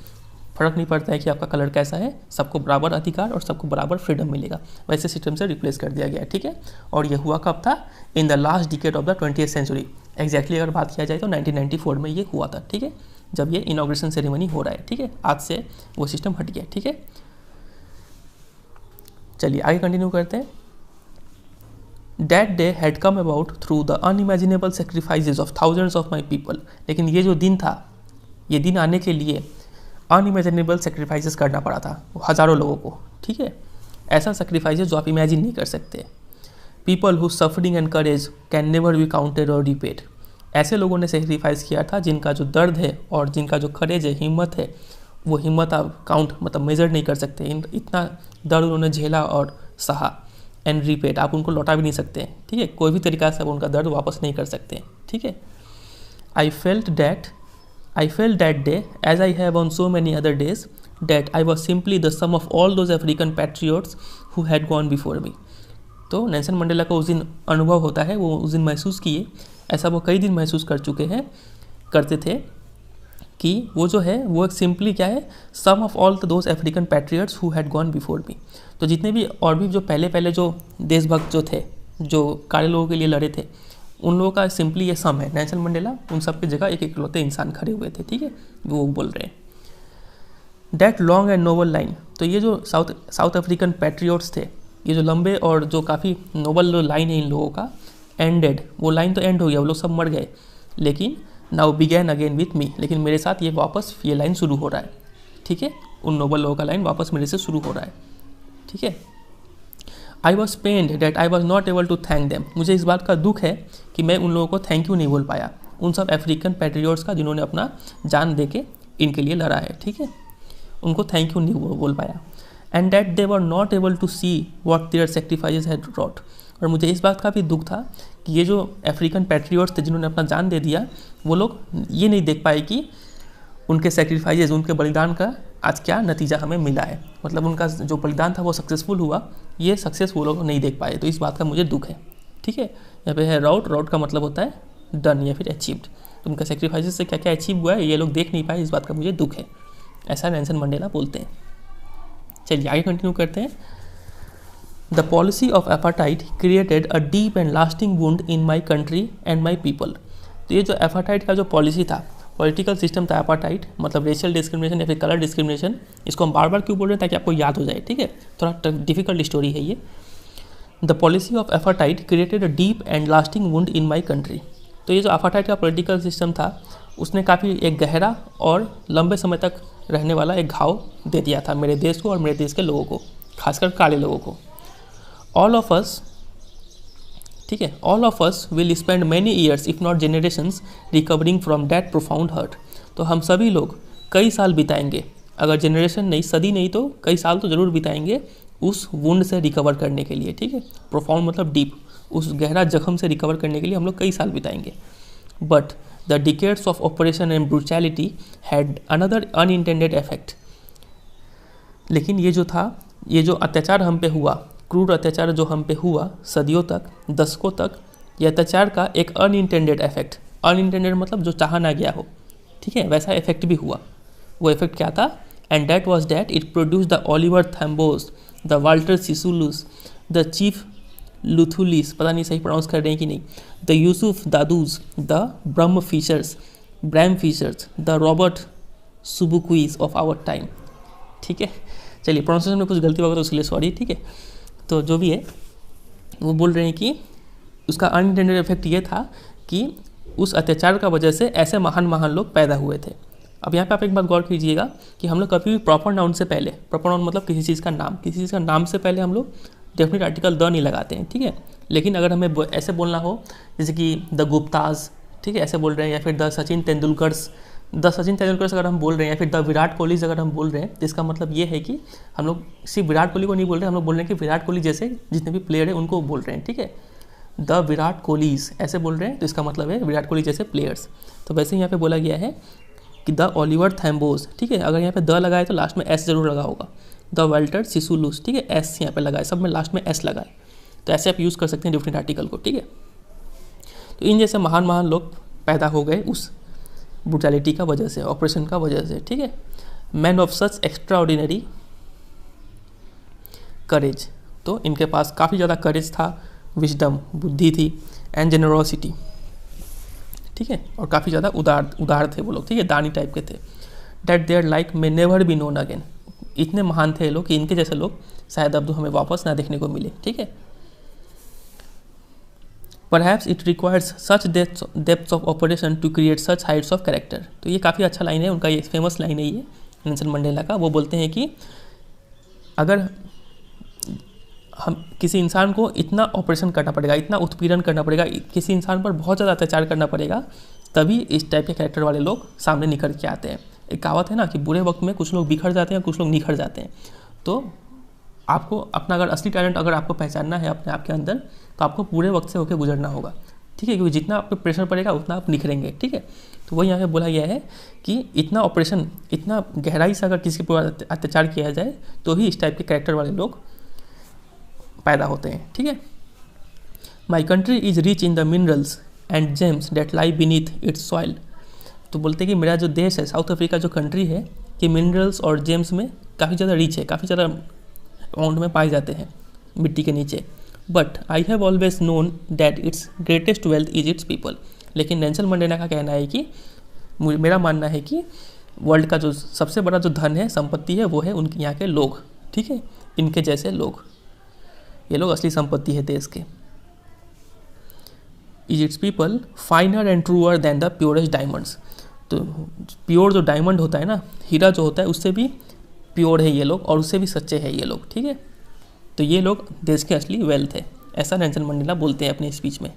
फर्क नहीं पड़ता है कि आपका कलर कैसा है, सबको बराबर अधिकार और सबको बराबर फ्रीडम मिलेगा, वैसे सिस्टम से रिप्लेस कर दिया गया, ठीक है। और ये हुआ कब था, in the last decade of the 20th century. Exactly अगर बात किया जाए तो 1994 में ये हुआ था, ठीक है, जब ये इनॉग्रेशन सेरेमनी हो रहा है, ठीक है, आज से वो सिस्टम हट गया, ठीक है। चलिए आगे कंटिन्यू करते हैं। That day had come about through the unimaginable sacrifices of thousands of my people। लेकिन ये जो दिन था, ये दिन आने के लिए अनइमेजिनेबल सेक्रीफाइसेस करना पड़ा था हज़ारों लोगों को, ठीक है, ऐसा सेक्रीफाइसेस जो आप इमेजिन नहीं कर सकते। People who suffering and courage can never be counted और रिपेड। ऐसे लोगों ने सेक्रीफाइस किया था जिनका जो दर्द है और जिनका जो करेज है, हिम्मत है, वो हिम्मत आप काउंट मतलब मेजर नहीं कर सकते। इतना दर्द उन्होंने झेला और सहा, एंड रिपेड आप उनको लौटा भी नहीं सकते, ठीक है, कोई भी तरीका से आप उनका दर्द वापस नहीं कर सकते, ठीक है। I felt that day as I have on so many other days that I was simply the sum of all those African patriots who had gone before me. तो नेल्सन मंडेला का उस दिन अनुभव होता है, वो उस दिन महसूस किए, ऐसा वो कई दिन महसूस करते थे कि वो जो है वो एक सिंपली क्या है, sum of all those African patriots who had gone before me. तो जितने भी और भी जो पहले जो देशभक्त जो थे, जो काले लोगों के लिए लड़े थे, उन लोगों का सिंपली ये सम है। नेल्सन मंडेला उन सब की जगह एक इकलौते इंसान खड़े हुए थे, ठीक है, वो बोल रहे हैं। That long and noble line. तो ये जो साउथ अफ्रीकन पैट्रियट्स थे, ये जो लंबे और जो काफ़ी नोबल लाइन है इन लोगों का, एंडेड, वो लाइन तो एंड हो गया, वो लोग सब मर गए, लेकिन now began again with me. लेकिन मेरे साथ ये वापस ये लाइन शुरू हो रहा है, ठीक है, उन नोबल लोगों का लाइन वापस मेरे से शुरू हो रहा है, ठीक है। I was pained that I was not able to thank them, मुझे इस बात का दुख है कि मैं उन लोगों को थैंक यू नहीं बोल पाया, उन सब अफ्रीकन पैट्रियोट्स का जिन्होंने अपना जान दे के इनके लिए लड़ा है, ठीक है, उनको थैंक यू नहीं बोल पाया। And that they were not able to see what their sacrifices had wrought, और मुझे इस बात का भी दुख था कि ये जो अफ्रीकन पैट्रियोट्स थे जिन्होंने अपना जान दे दिया, वो लोग ये नहीं देख पाए कि उनके सेक्रीफाइसेस, उनके बलिदान का आज क्या नतीजा हमें मिला है, मतलब उनका जो बलिदान था वो सक्सेसफुल हुआ, ये सक्सेस वो लोग नहीं देख पाए, तो इस बात का मुझे दुख है, ठीक है। यहाँ पे है राउट, राउट का मतलब होता है डन या फिर अचीव्ड, तो उनका सेक्रीफाइसेस से क्या क्या अचीव हुआ है ये लोग देख नहीं पाए, इस बात का मुझे दुख है, ऐसा नेल्सन मंडेला बोलते हैं। चलिए आगे कंटिन्यू करते हैं। The policy of apartheid created a deep and lasting wound in my country and my people, तो ये जो अपार्थाइड का जो पॉलिसी था, पॉलिटिकल सिस्टम था अपार्थाइड, मतलब रेशियल डिस्क्रिमिनेशन या फिर कलर डिस्क्रिमिनेशन, इसको हम बार बार क्यों बोल रहे हैं ताकि आपको याद हो जाए, ठीक है, थोड़ा डिफिकल्ट स्टोरी है ये। The policy of apartheid created a deep and lasting wound in my country, तो ये जो अपार्थाइड का पॉलिटिकल सिस्टम था उसने काफ़ी एक गहरा और लंबे समय तक रहने वाला एक घाव दे दिया था मेरे देश को और मेरे देश के लोगों को, खासकर काले लोगों को। ऑल ऑफ अस, ठीक है, all of us will spend many years if not generations recovering from that profound hurt, तो हम सभी लोग कई साल बिताएंगे, अगर जनरेशन नहीं, सदी नहीं तो कई साल तो ज़रूर बिताएंगे उस वुंड से रिकवर करने के लिए, ठीक है, प्रोफाउंड मतलब डीप, उस गहरा जख्म से रिकवर करने के लिए हम लोग कई साल बिताएंगे। But the decades of operation and brutality had another unintended effect, लेकिन ये जो था, ये जो अत्याचार हम पे हुआ, क्रूर अत्याचार जो हम पे हुआ सदियों तक, दशकों तक, ये अत्याचार का एक अनइंटेंडेड इफेक्ट, अनइंटेंडेड मतलब जो चाहा ना गया हो, ठीक है, वैसा इफेक्ट भी हुआ। वो इफेक्ट क्या था? And that was that it produce the Oliver Tambos, the Walter Sisulus, the chief Luthulis, पता नहीं सही प्रोनाउंस कर रहे हैं कि नहीं, the Yusuf Dadoos, the Bram Fischers, the Robert Sobukwes of our time, ठीक है। चलिए प्रोनाउंसिएशन में कुछ गलती होगा तो उसके लिए सॉरी, ठीक है। तो जो भी है वो बोल रहे हैं कि उसका अनइंटेंडेड इफेक्ट ये था कि उस अत्याचार का वजह से ऐसे महान महान लोग पैदा हुए थे। अब यहाँ पे आप एक बात गौर कीजिएगा कि हम लोग कभी भी प्रॉपर नाउन से पहले, प्रॉपर नाउन मतलब किसी चीज़ का नाम, किसी चीज़ का नाम से पहले हम लोग डेफिनेट आर्टिकल द नहीं लगाते हैं, ठीक है। लेकिन अगर हमें ऐसे बोलना हो जैसे कि द गुप्ताज, ठीक है, ऐसे बोल रहे हैं, या फिर द सचिन तेंदुलकर्स अगर हम बोल रहे हैं, या फिर द विराट कोहलीज अगर हम बोल रहे हैं, तो इसका मतलब ये है कि हम लोग सिर्फ विराट कोहली को नहीं बोल रहे, हम लोग बोल रहे हैं कि विराट कोहली जैसे जितने भी प्लेयर हैं उनको बोल रहे हैं, ठीक है। द विराट कोहलीज ऐसे बोल रहे हैं तो इसका मतलब है विराट कोहली जैसे प्लेयर्स। तो वैसे यहाँ पे बोला गया है कि द ओलिवर थैम्बोस, ठीक है, अगर यहाँ पे द लगाए तो लास्ट में एस जरूर लगा होगा। द वाल्टर सिसुलुस, ठीक है, एस यहाँ पे लगाए, सब में लास्ट में एस लगाए, तो ऐसे आप यूज़ कर सकते हैं डिफरेंट आर्टिकल को, ठीक है। तो इन जैसे महान महान लोग पैदा हो गए उस ब्रूटैलिटी का वजह से, ऑपरेशन का वजह से, ठीक है। Man of such extraordinary courage, तो इनके पास काफ़ी ज़्यादा करेज था, विजडम बुद्धि थी, एंड जेनरोसिटी, ठीक है, और काफ़ी ज़्यादा उदार थे वो लोग, ठीक है, दानी टाइप के थे। That their like may never be known again, इतने महान थे लोग कि इनके जैसे लोग शायद अब तो हमें वापस ना देखने को मिले, ठीक है। Perhaps it requires such depths of operation to create such heights of character, तो ये काफ़ी अच्छा लाइन है उनका, ये फेमस लाइन है ये नेल्सन मंडेला का। वो बोलते हैं कि अगर हम किसी इंसान को इतना ऑपरेशन करना पड़ेगा, इतना उत्पीड़न करना पड़ेगा, किसी इंसान पर बहुत ज़्यादा अत्याचार करना पड़ेगा, तभी इस टाइप के कैरेक्टर वाले लोग सामने निखर के आते हैं। एक कहावत है ना कि बुरे वक्त में कुछ लोग बिखर जाते हैं, कुछ लोग निखर जाते हैं। तो आपको अपना अगर असली टैलेंट अगर आपको पहचानना है अपने आप के अंदर, तो आपको पूरे वक्त से होकर गुजरना होगा, ठीक है, क्योंकि जितना आप पे प्रेशर पड़ेगा उतना आप निखरेंगे, ठीक है। तो वही यहाँ पे बोला गया है कि इतना ऑपरेशन, इतना गहराई से अगर किसी पर अत्याचार किया जाए तो ही इस टाइप के कैरेक्टर वाले लोग पैदा होते हैं, ठीक है। My country is rich in the minerals and James date lie beneath it's soil, तो बोलते हैं कि मेरा जो देश है, साउथ अफ्रीका जो कंट्री है, कि मिनरल्स और जेम्स में काफ़ी ज़्यादा रिच है, काफ़ी ज़्यादा अमाउंट में पाए जाते हैं मिट्टी के नीचे। But I have always known that it's greatest wealth is its people, लेकिन नेल्सन मंडेला का कहना है कि मेरा मानना है कि वर्ल्ड का जो सबसे बड़ा जो धन है, संपत्ति है, वो है उनके यहाँ के लोग, ठीक है, इनके जैसे लोग, ये लोग असली संपत्ति है देश के। Is its people finer and truer than the purest diamonds, तो प्योर जो डायमंड होता है ना, हीरा जो होता है, उससे भी प्योर है ये लोग और उससे भी सच्चे हैं ये लोग, ठीक है। तो ये लोग देश के असली वेल्थ है, ऐसा नेल्सन मंडेला बोलते हैं अपने स्पीच में।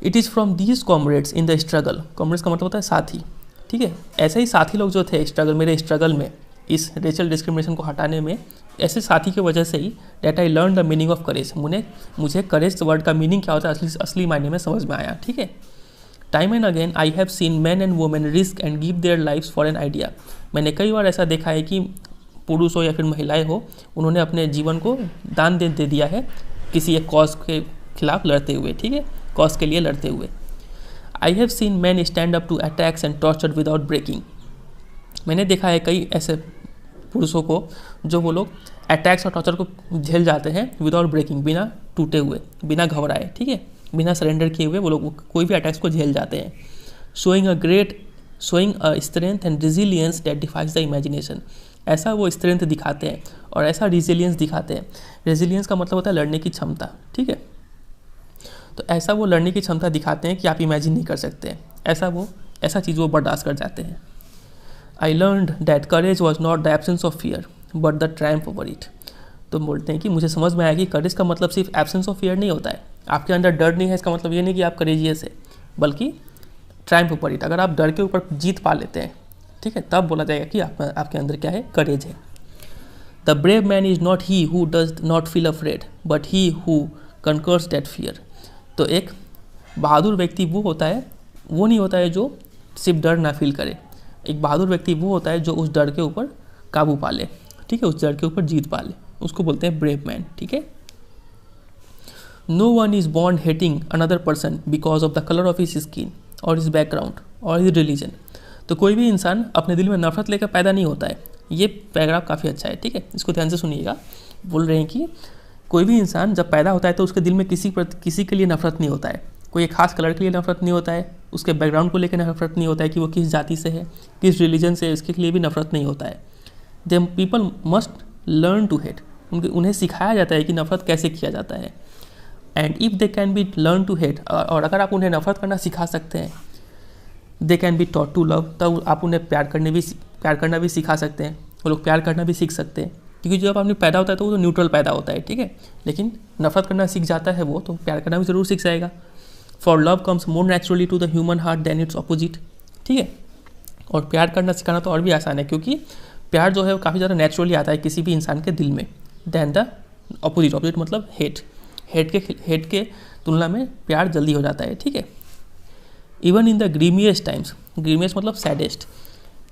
It is from these comrades in the struggle, comrades का मतलब होता है साथी, ठीक है, ऐसे ही साथी लोग जो थे स्ट्रगल, मेरे स्ट्रगल में, इस रेशियल डिस्क्रिमिनेशन को हटाने में, ऐसे साथी की वजह से ही that I learn the meaning of courage, मुझे करेज वर्ड का मीनिंग क्या होता है असली मायने में समझ में आया, ठीक है। Time and again I have seen man and women risk and give their lives for an idea, मैंने कई बार ऐसा देखा है कि पुरुष हो या फिर महिलाएं हो, उन्होंने अपने जीवन को दान दे दिया है किसी एक कॉज के खिलाफ लड़ते हुए, ठीक है, कॉज के लिए लड़ते हुए। I have seen man stand up to attacks and torture without breaking, मैंने देखा है कई ऐसे पुरुषों को जो वो लोग अटैक्स और टॉर्चर को झेल जाते हैं विदाउट ब्रेकिंग, बिना टूटे हुए, बिना घबराए, ठीक है, बिना सरेंडर किए हुए वो लोग कोई भी अटैक्स को झेल जाते हैं। Showing a strength and resilience that defies the imagination, ऐसा वो स्ट्रेंथ दिखाते हैं और ऐसा रिजिलियंस दिखाते हैं। रेजिलियंस का मतलब होता है लड़ने की क्षमता, ठीक है, तो ऐसा वो लड़ने की क्षमता दिखाते हैं कि आप इमेजिन नहीं कर सकते हैं, ऐसा चीज़ वो बर्दाश्त कर जाते हैं। I learned that courage was not the absence of fear but the Triumph over it, तो बोलते हैं कि मुझे समझ में आया कि करेज का मतलब सिर्फ एब्सेंस ऑफ फियर नहीं होता है, आपके अंदर डर नहीं है इसका मतलब ये नहीं कि आप करेजियस है, बल्कि ट्रायम्फ ओवर इट, अगर आप डर के ऊपर जीत पा लेते हैं, ठीक है, तब बोला जाएगा कि आपके अंदर क्या है, करेज है। The brave man is not he who does not feel afraid but he who conquers that fear, तो एक बहादुर व्यक्ति वो नहीं होता है जो सिर्फ डर ना फील करे, एक बहादुर व्यक्ति वो होता है जो उस डर के ऊपर काबू पा ले, ठीक है, उस डर के ऊपर जीत पा ले, उसको बोलते हैं ब्रेव मैन, ठीक है। No one is born hating another person because of the colour of his skin और हिज बैकग्राउंड और हिज रिलीजन, तो कोई भी इंसान अपने दिल में नफरत लेकर पैदा नहीं होता है, ये पैराग्राफ काफ़ी अच्छा है, ठीक है, इसको ध्यान से सुनिएगा। बोल रहे हैं कि कोई भी इंसान जब पैदा होता है तो उसके दिल में किसी के लिए नफरत नहीं होता है, कोई एक खास कलर के लिए नफरत नहीं होता है, उसके बैकग्राउंड को लेकर नफरत नहीं होता है कि वो किस जाति से है, किस रिलीजन से है, इसके लिए भी नफरत नहीं होता है। They people must learn to hate, उन्हें सिखाया जाता है कि नफरत कैसे किया जाता है। And if they can be learn to hate, और अगर आप उन्हें नफरत करना सिखा सकते हैं, they can be taught to love, तब आप उन्हें प्यार करना भी सिखा सकते हैं, वो लोग प्यार करना भी सीख सकते हैं, क्योंकि जब आदमी पैदा होता है तो वो तो न्यूट्रल पैदा होता है, ठीक है, लेकिन नफरत करना सीख जाता है वो, तो प्यार करना भी ज़रूर सीख जाएगा। For love comes more naturally to the human heart than its opposite, ठीक है, और प्यार करना सिखाना तो और भी आसान है, क्योंकि प्यार जो है वो काफ़ी ज़्यादा नेचुरली आता है किसी भी इंसान के दिल में, देन द अपोजिट मतलब हेट के तुलना में प्यार जल्दी हो जाता है, ठीक है। इवन इन द ग्रीमियस्ट टाइम्स, ग्रीमियस्ट मतलब सैडेस्ट,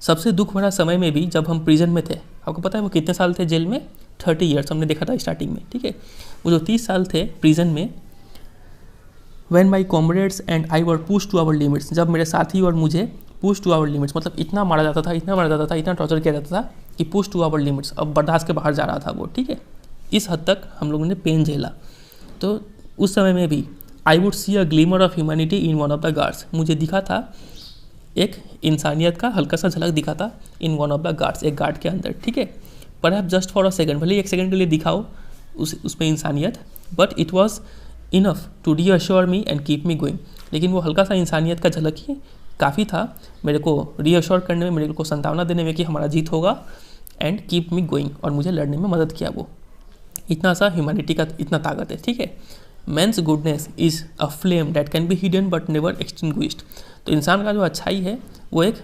सबसे दुख भरा समय में भी, जब हम प्रिजन में थे, आपको पता है वो कितने साल थे जेल में, 30 ईयर्स हमने देखा था स्टार्टिंग में, ठीक है, वो जो 30 साल थे प्रिजन में, when my comrades and I were push to our limits, जब मेरे साथी और मुझे पुश टू आवर लिमिट्स मतलब इतना मारा जाता था, इतना टॉर्चर किया जाता था कि पुश टू आवर लिमिट्स, अब बर्दाश्त के बाहर जा रहा था वो, ठीक है, इस हद तक हम लोगों ने पेन झेला। तो उस समय में भी I would see a glimmer of humanity in one of the guards, मुझे दिखा था एक इंसानियत का हल्का सा झलक दिखा था in one of the guards, एक गार्ड के अंदर, ठीक है, perhaps just for a second, भले एक सेकंड के लिए दिखाओ उसमें इंसानियत, but it was enough to reassure me and keep me going, लेकिन वो हल्का सा इंसानियत का झलक ही काफ़ी था मेरे को रीअश्योर करने में, मेरे को संतावना देने में कि हमारा जीत होगा, एंड कीप मी गोइंग, और मुझे लड़ने में मदद किया वो, इतना सा ह्यूमैनिटी का इतना ताकत है, ठीक है। Man's goodness is a flame that can be hidden but never extinguished, तो इंसान का जो अच्छाई है वो एक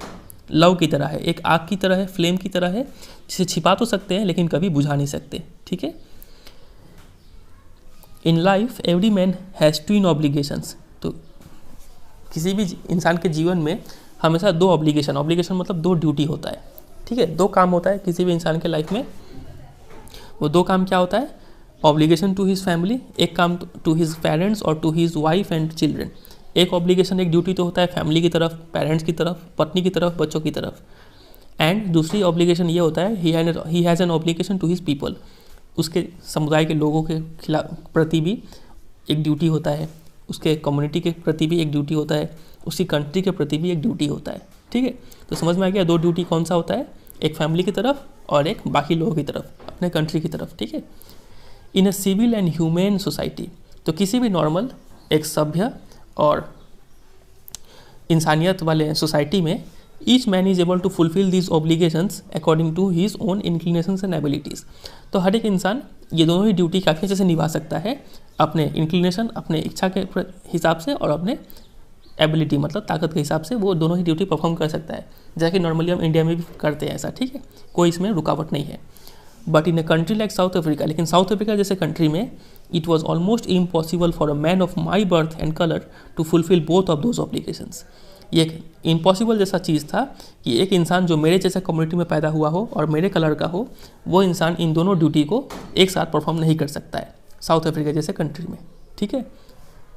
लव की तरह है, एक आग की तरह है, फ्लेम की तरह है, जिसे छिपा तो सकते हैं लेकिन कभी बुझा नहीं सकते, ठीक है। In life every man has twin obligations, तो किसी भी इंसान के जीवन में हमेशा दो ऑब्लिगेशन मतलब दो ड्यूटी होता है, ठीक है, दो काम होता है किसी भी इंसान के लाइफ में, वो दो काम क्या होता है, ऑब्लिगेशन टू हिज फैमिली, एक काम टू हिज पेरेंट्स और to his wife and children, एक ऑब्लिगेशन एक ड्यूटी तो होता है फैमिली की तरफ, पेरेंट्स की तरफ, पत्नी की तरफ, बच्चों की तरफ, एंड दूसरी ऑब्लिगेशन ये होता है ही has an obligation to his people, उसके समुदाय के लोगों के प्रति भी एक ड्यूटी होता है, उसके कम्युनिटी के प्रति भी एक ड्यूटी होता है, उसकी कंट्री के प्रति भी एक ड्यूटी होता है, ठीक है। तो समझ में आ गया दो ड्यूटी कौन सा होता है, एक फैमिली की तरफ और एक बाकी लोगों की तरफ, अपने कंट्री की तरफ, ठीक है। In a civil and humane society, तो किसी भी नॉर्मल एक सभ्य और इंसानियत वाले सोसाइटी में each man is able to fulfil these obligations according to his own inclinations and abilities. तो हर एक इंसान ये दोनों ही ड्यूटी काफ़ी अच्छे से निभा सकता है, अपने इंक्लिनेशन, अपने इच्छा के हिसाब से, और अपने एबिलिटी मतलब ताकत के हिसाब से वो दोनों ही ड्यूटी परफॉर्म कर सकता है, जैसा कि नॉर्मली हम इंडिया में भी करते हैं ऐसा, ठीक है, कोई इसमें रुकावट नहीं है। But in a country like South Africa, लेकिन साउथ अफ्रीका जैसे कंट्री में it was almost impossible for a man of my birth and colour to fulfil both of those obligations. ये एक इम्पॉसिबल जैसा चीज़ था कि एक इंसान जो मेरे जैसा कम्युनिटी में पैदा हुआ हो और मेरे कलर का हो, वो इंसान इन दोनों ड्यूटी को एक साथ परफॉर्म नहीं कर सकता है साउथ अफ्रीका जैसे कंट्री में, ठीक है।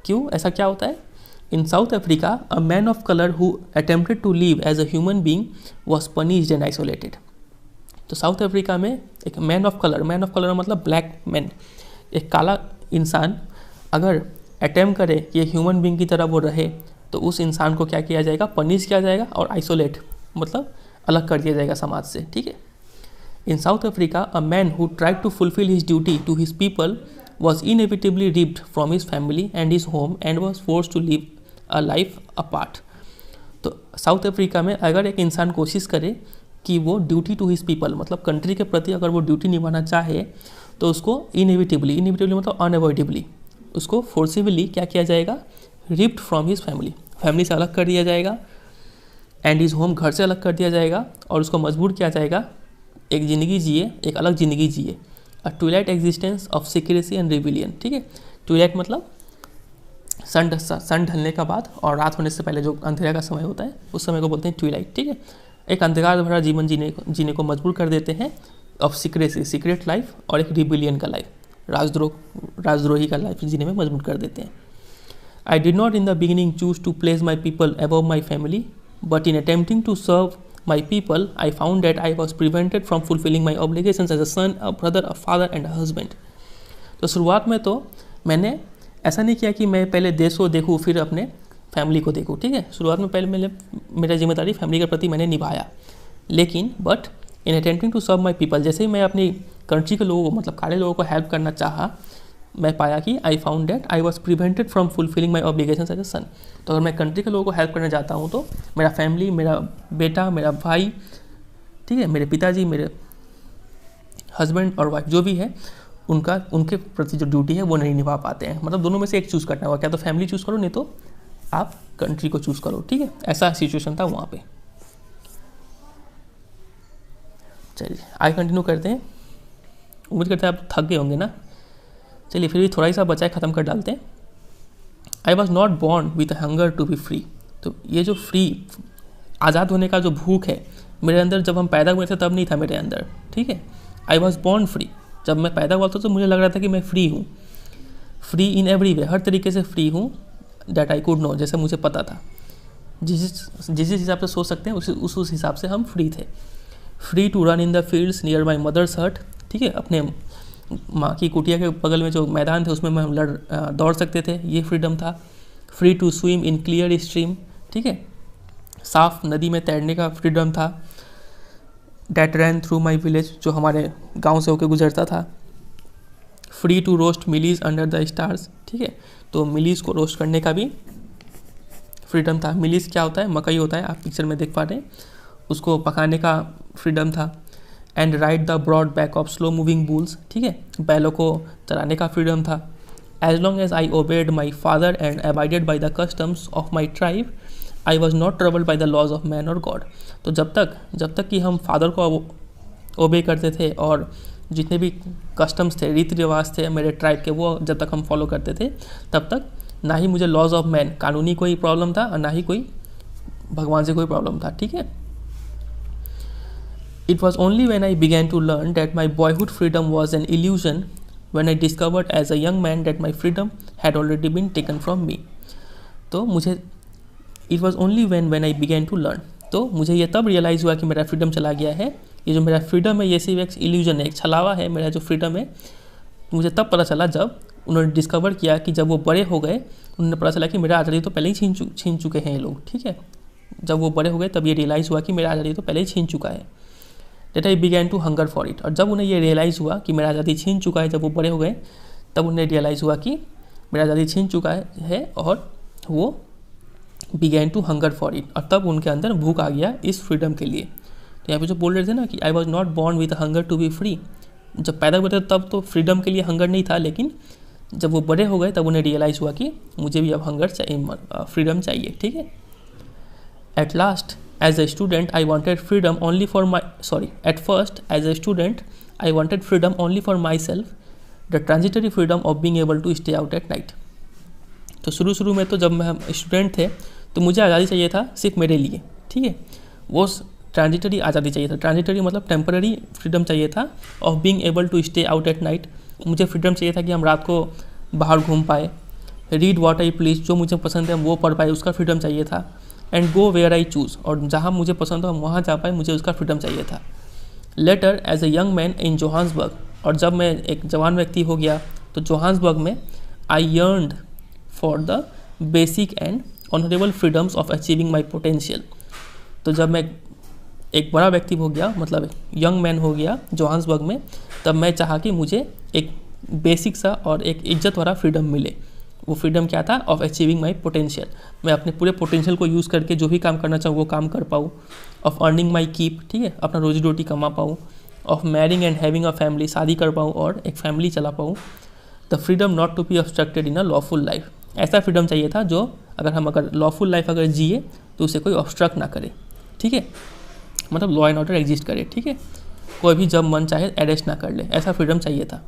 क्यों, ऐसा क्या होता है? In South Africa a man of colour who attempted to live as a human being was punished and isolated. तो साउथ अफ्रीका में एक मैन ऑफ कलर मतलब ब्लैक मैन, एक काला इंसान अगर अटेम्प्ट करे कि एक ह्यूमन बींग की तरह वो रहे, तो उस इंसान को क्या किया जाएगा? पनिश किया जाएगा, और आइसोलेट मतलब अलग कर दिया जाएगा समाज से, ठीक है। In South Africa a man who tried to fulfil his duty to his people was inevitably ripped from his family and his home and was forced to live a life apart। तो South Africa में अगर एक इंसान कोशिश करे कि वो duty to his people मतलब कंट्री के प्रति अगर वो ड्यूटी निभाना चाहे, तो उसको इनएविटेबली मतलब अनअवॉइडेबली उसको फोर्सिबली क्या किया जाएगा? रिप्ड फ्रॉम हिज फैमिली से अलग कर दिया जाएगा, एंड हिज होम घर से अलग कर दिया जाएगा, और उसको मजबूर किया जाएगा एक ज़िंदगी जिए, एक अलग ज़िंदगी जिए, a twilight existence of secrecy and rebellion, ठीक है। ट्विलाइट मतलब सन ढलने का बाद और रात होने से पहले जो अंधेरा का समय होता है, उस समय को बोलते हैं ट्विलाइट, ठीक है। एक अंधकार भरा जीवन जीने को मजबूर कर देते हैं, ऑफ सीक्रेसी सीक्रेट लाइफ, और एक रिविलियन का लाइफ, राजद्रोही का लाइफ जीने में मजबूर कर देते हैं। I did not in the beginning choose to place my people above my family, but in attempting to serve my people, I found that I was prevented from fulfilling my obligations as a son, a brother, a father and a husband। तो शुरुआत में तो मैंने ऐसा नहीं किया कि मैं पहले देश को देखूँ फिर अपने फैमिली को देखूँ, ठीक है। शुरुआत में पहले मेरा जिम्मेदारी फैमिली के प्रति मैंने निभाया, लेकिन but in attempting to serve my people, जैसे ही मैं अपनी कंट्री के लोगों को मतलब काले लोगों को हेल्प करना चाहा, मैं पाया कि I found that I was prevented from fulfilling my obligations as a son. तो अगर मैं कंट्री के लोगों को हेल्प करने जाता हूँ तो मेरा फैमिली, मेरा बेटा, मेरा भाई, ठीक है, मेरे पिताजी, मेरे हस्बैंड और वाइफ जो भी है, उनके प्रति जो ड्यूटी है वो नहीं निभा पाते हैं। मतलब दोनों में से एक चूज़ करना होगा, क्या तो फैमिली चूज़ करो, नहीं तो आप कंट्री को चूज़ करो, ठीक है। ऐसा सिचुएशन था वहाँ पे। चलिए आगे कंटिन्यू करते हैं। उम्मीद करते हैं आप थक गए होंगे ना। चलिए फिर भी थोड़ा ही सा बचा है, ख़त्म कर डालते हैं। I was not born with hunger to be free. तो ये जो फ्री आज़ाद होने का जो भूख है मेरे अंदर, जब हम पैदा हुए थे तब नहीं था मेरे अंदर, ठीक है। आई वॉज बॉर्न फ्री, जब मैं पैदा हुआ था तो मुझे लग रहा था कि मैं फ्री हूँ, फ्री इन एवरी वे, हर तरीके से फ्री हूँ, दैट आई कुड नो, जैसे मुझे पता था। जिस हिसाब से सोच सकते हैं उस हिसाब से हम फ्री थे। Free to run in the fields near my mother's hut, ठीक है, अपने माँ की कुटिया के बगल में जो मैदान थे उसमें हम दौड़ सकते थे, ये फ्रीडम था। Free to swim in clear stream, ठीक है, साफ नदी में तैरने का फ्रीडम था। That ran through my village, जो हमारे गांव से होकर गुजरता था। Free to roast mealies under the stars, ठीक है, तो मिलीज को रोस्ट करने का भी फ्रीडम था। मिलीज क्या होता है? मकई होता है, आप पिक्चर में देख पा रहे हैं, उसको पकाने का फ्रीडम था। And ride the broad back of slow moving bulls, ठीक है, बैलों को चराने का फ्रीडम था। As long as I obeyed my father and abided by the customs of my tribe, I was not troubled by the laws of man और God. तो जब तक कि हम फादर को ओबे करते थे और जितने भी कस्टम्स थे, रीति रिवाज थे मेरे ट्राइब के, वो जब तक हम फॉलो करते थे, तब तक ना ही मुझे लॉज ऑफ मैन, कानूनी कोई प्रॉब्लम था, और ना ही कोई भगवान से कोई प्रॉब्लम था, ठीक है। It was only when I began to learn that my boyhood freedom was an illusion, when I discovered as a young man that my freedom had already been taken from me। तो मुझे it was only when I began to learn, तो मुझे ये तब realise हुआ कि मेरा freedom चला गया है। ये जो मेरा फ्रीडम है ये सिर्फ एक इल्यूजन है, एक छलावा है। मेरा जो फ्रीडम है मुझे तब पता चला जब उन्होंने डिस्कवर किया कि जब वो बड़े हो गए, उन्होंने पता चला कि मेरा आज़ादी तो पहले ही छीन चुके हैं ये लोग, ठीक है। जब वो बड़े हो गए तब ये रियलाइज़ हुआ कि मेरा आज़ादी तो पहले ही छीन चुका है। That I began to hunger for it। और जब उन्हें ये रियलाइज़ हुआ कि मेरा आज़ादी छीन चुका है, जब वो बड़े हो गए तब उन्हें रियलाइज़ हुआ कि मेरा आज़ादी छीन चुका है और वो began to hunger for it, और तब उनके अंदर भूख आ गया इस फ्रीडम के लिए। तो यहाँ पे जो बोल रहे थे ना कि I was not born with hunger to be free, जब पैदा हुए थे तब तो फ्रीडम के लिए हंगर नहीं था, लेकिन जब वो बड़े हो गए तब उन्हें रियलाइज़ हुआ कि मुझे भी अब हंगर चाहिए, फ्रीडम चाहिए। ठीक है। At last as a student I wanted freedom only for my at first as a student I wanted freedom only for myself, the transitory freedom of being able to stay out at night. तो शुरू में तो जब हम student थे तो मुझे आज़ादी चाहिए था सिर्फ मेरे लिए। ठीक है। वो ट्रांजिटरी आज़ादी चाहिए था, ट्रांजिटरी मतलब टेम्पररी फ्रीडम चाहिए था of being able to stay out at night. मुझे फ्रीडम चाहिए था कि हम रात को बाहर घूम पाए, रीड व्हाट आई प्लीज, जो मुझे पसंद है वो पढ़ पाए, उसका फ्रीडम चाहिए था। And go where I choose, और जहाँ मुझे पसंद हो हम वहाँ जा पाए, मुझे उसका फ्रीडम चाहिए था। Later as a young man in Johannesburg, और जब मैं एक जवान व्यक्ति हो गया तो जोहान्सबर्ग में I yearned for the basic and honourable freedoms of achieving my potential. तो जब मैं एक बड़ा व्यक्ति हो गया, मतलब यंग मैन हो गया जोहान्सबर्ग में, तब मैं चाहा कि मुझे एक बेसिक सा और एक इज्जत वाला फ्रीडम मिले। वो फ्रीडम क्या था? ऑफ अचीविंग माई पोटेंशियल, मैं अपने पूरे पोटेंशियल को यूज़ करके जो भी काम करना चाहूँ वो काम कर पाऊँ। ऑफ अर्निंग माई कीप, ठीक है, अपना रोजी रोटी कमा पाऊँ। Of marrying and having a family, शादी कर पाऊँ और एक फैमिली चला पाऊँ। The freedom not to be obstructed in a lawful life, ऐसा फ्रीडम चाहिए था जो अगर लॉफुल लाइफ अगर जिए तो उसे कोई ऑब्स्ट्रक्ट ना करे। ठीक है, मतलब लॉ एंड ऑर्डर एग्जिस्ट करे। ठीक है, कोई भी जब मन चाहे अरेस्ट ना कर ले, ऐसा फ्रीडम चाहिए था।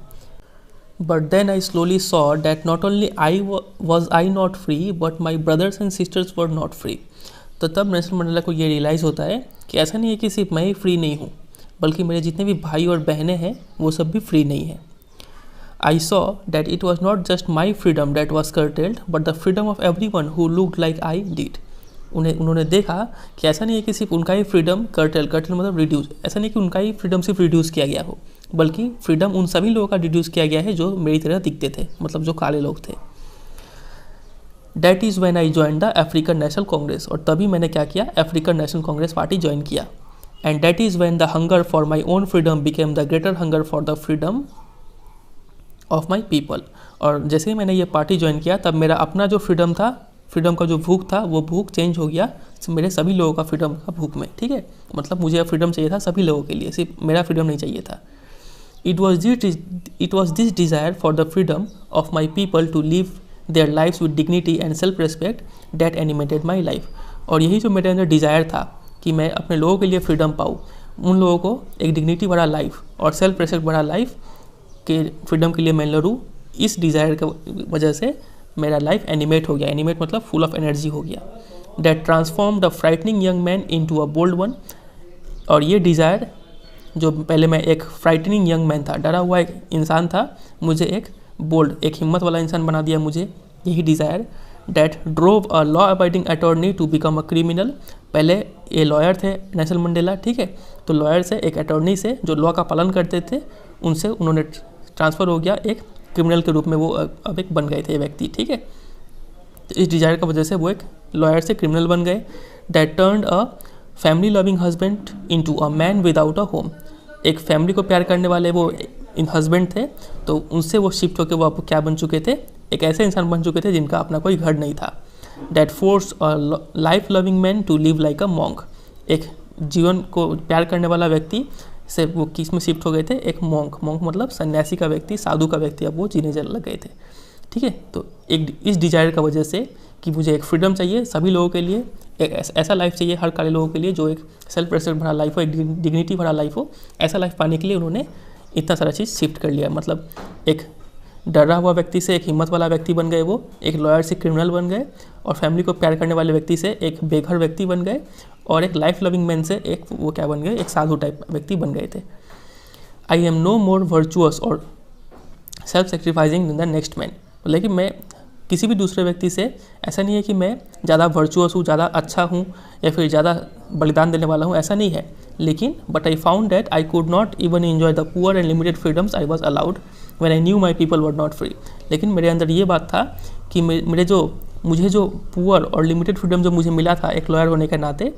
But then I slowly saw that not only was I not free but my brothers and sisters were not free. तो तब नेल्सन मंडेला को ये रियलाइज़ होता है कि ऐसा नहीं है कि सिर्फ मैं ही फ्री नहीं हूँ, बल्कि मेरे जितने भी भाई और बहनें हैं वो सब भी फ्री नहीं हैं। I saw that it was not just my freedom that was curtailed, but the freedom of everyone who looked like I did. उन्होंने देखा कि ऐसा नहीं है कि सिर्फ उनका ही फ्रीडम कर्टेल मतलब रिड्यूस, ऐसा नहीं कि उनका ही फ्रीडम सिर्फ रिड्यूस किया गया हो, बल्कि फ्रीडम उन सभी लोगों का रिड्यूस किया गया है जो मेरी तरह दिखते थे, मतलब जो काले लोग थे। That is when I joined the African National Congress, और तभी मैंने क्या किया? African national Congress party join किया। And that is when the hunger for my own freedom became the greater hunger for the freedom of my people. और जैसे ही मैंने ये पार्टी ज्वाइन किया तब मेरा अपना जो फ्रीडम था, फ्रीडम का जो भूख था, वो भूख चेंज हो गया मेरे सभी लोगों का फ्रीडम का भूख में। ठीक है, मतलब मुझे फ्रीडम चाहिए था सभी लोगों के लिए, सिर्फ मेरा फ्रीडम नहीं चाहिए था। It was this desire for the freedom of my people to live their lives with dignity and self respect that animated my life. और यही जो मेरे अंदर डिज़ायर था कि मैं अपने लोगों के लिए फ्रीडम पाऊँ, उन लोगों को एक डिग्निटी भरा लाइफ और सेल्फ रिस्पेक्ट भरा लाइफ के फ्रीडम के लिए मैं लड़ूँ, इस डिज़ायर की वजह से मेरा लाइफ एनिमेट हो गया। एनिमेट मतलब फुल ऑफ एनर्जी हो गया। That transform the frightening young man into a bold one. और ये डिज़ायर, जो पहले मैं एक फ्राइटनिंग यंग मैन था, डरा हुआ एक इंसान था, मुझे एक बोल्ड, एक हिम्मत वाला इंसान बना दिया मुझे, यही desire. That drove a law abiding attorney to become a criminal. पहले ये लॉयर थे नेल्सन मंडेला, ठीक है, तो लॉयर से एक अटॉर्नी से जो लॉ का पालन करते थे, उनसे उन्होंने ट्रांसफ़र हो गया एक क्रिमिनल के रूप में, वो अब एक बन गए थे व्यक्ति। ठीक है, तो इस डिज़ायर की वजह से वो एक लॉयर से क्रिमिनल बन गए। That turned a family loving husband into a man without a home. एक फैमिली को प्यार करने वाले वो इन हस्बैंड थे, तो उनसे वो शिफ्ट होकर वो क्या बन चुके थे? एक ऐसे इंसान बन चुके थे जिनका अपना कोई घर नहीं था। That force a life loving man to live like a monk. एक जीवन को प्यार करने वाला व्यक्ति से वो किस में शिफ्ट हो गए थे? एक मॉन्क मतलब सन्यासी का व्यक्ति, साधु का व्यक्ति, अब वो जीने लग गए थे। ठीक है, तो एक इस डिज़ायर का वजह से कि मुझे एक फ्रीडम चाहिए सभी लोगों के लिए, एक ऐसा लाइफ चाहिए हर काले लोगों के लिए जो एक सेल्फ रेस्पेक्ट भरा लाइफ हो, एक डिग्निटी भरा लाइफ हो, ऐसा लाइफ पाने के लिए उन्होंने इतना सारा चीज़ शिफ्ट कर लिया। मतलब एक डरा हुआ व्यक्ति से एक हिम्मत वाला व्यक्ति बन गए, वो एक लॉयर से क्रिमिनल बन गए, और फैमिली को प्यार करने वाले व्यक्ति से एक बेघर व्यक्ति बन गए, और एक लाइफ लविंग मैन से एक वो क्या बन गए? एक साधु टाइप व्यक्ति बन गए थे। I am no more virtuous और self sacrificing than the next man. लेकिन मैं किसी भी दूसरे व्यक्ति से ऐसा नहीं है कि मैं ज़्यादा वर्चुअस हूँ, ज़्यादा अच्छा हूँ, या फिर ज़्यादा बलिदान देने वाला हूँ, ऐसा नहीं है। लेकिन but I found that I could not even enjoy the poor and limited freedoms I was allowed when I knew my people were not free. लेकिन मेरे अंदर ये बात था कि मुझे जो पुअर और लिमिटेड फ्रीडम जो मुझे मिला था एक लॉयर होने के नाते,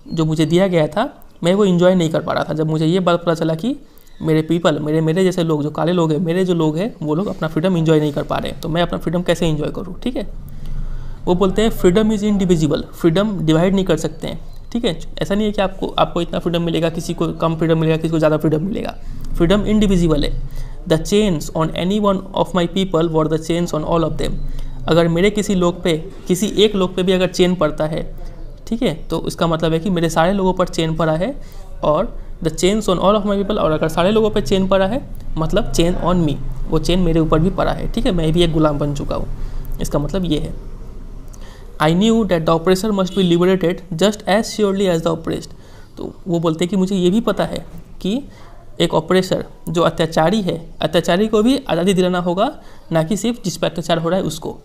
जो मुझे दिया गया था, मैं वो इन्जॉय नहीं कर पा रहा था। जब मुझे ये बात पता चला कि मेरे पीपल, मेरे जैसे लोग, जो काले लोग हैं, मेरे जो लोग हैं, वो लोग अपना फ्रीडम इन्जॉय नहीं कर पा रहे, तो मैं अपना फ्रीडम कैसे इन्जॉय करूँ? ठीक है, वो बोलते हैं freedom is indivisible, freedom divide नहीं कर सकते हैं, ठीक है। ऐसा नहीं है कि आपको इतना फ्रीडम मिलेगा, किसी को कम फ्रीडम मिलेगा, किसी को ज़्यादा फ्रीडम मिलेगा। फ्रीडम इनडिविजिबल है। The chains on any one of my people were the chains on all of them. अगर मेरे किसी लोग पे, किसी एक लोग पे भी अगर चेन पड़ता है, ठीक है, तो इसका मतलब है कि मेरे सारे लोगों पर चेन पड़ा है। और the chains on all of my people, और अगर सारे लोगों पे चेन पड़ा है मतलब चेन ऑन मी, वो चेन मेरे ऊपर भी पड़ा है, ठीक है, मैं भी एक गुलाम बन चुका हूँ। इसका मतलब ये है। I knew that the oppressor must be liberated just as surely as the oppressed. तो वो बोलते हैं कि मुझे ये भी पता है कि एक ऑपरेसर जो अत्याचारी है, अत्याचारी को भी आज़ादी दिलाना होगा, ना कि सिर्फ जिस पर अत्याचार हो रहा है उसको।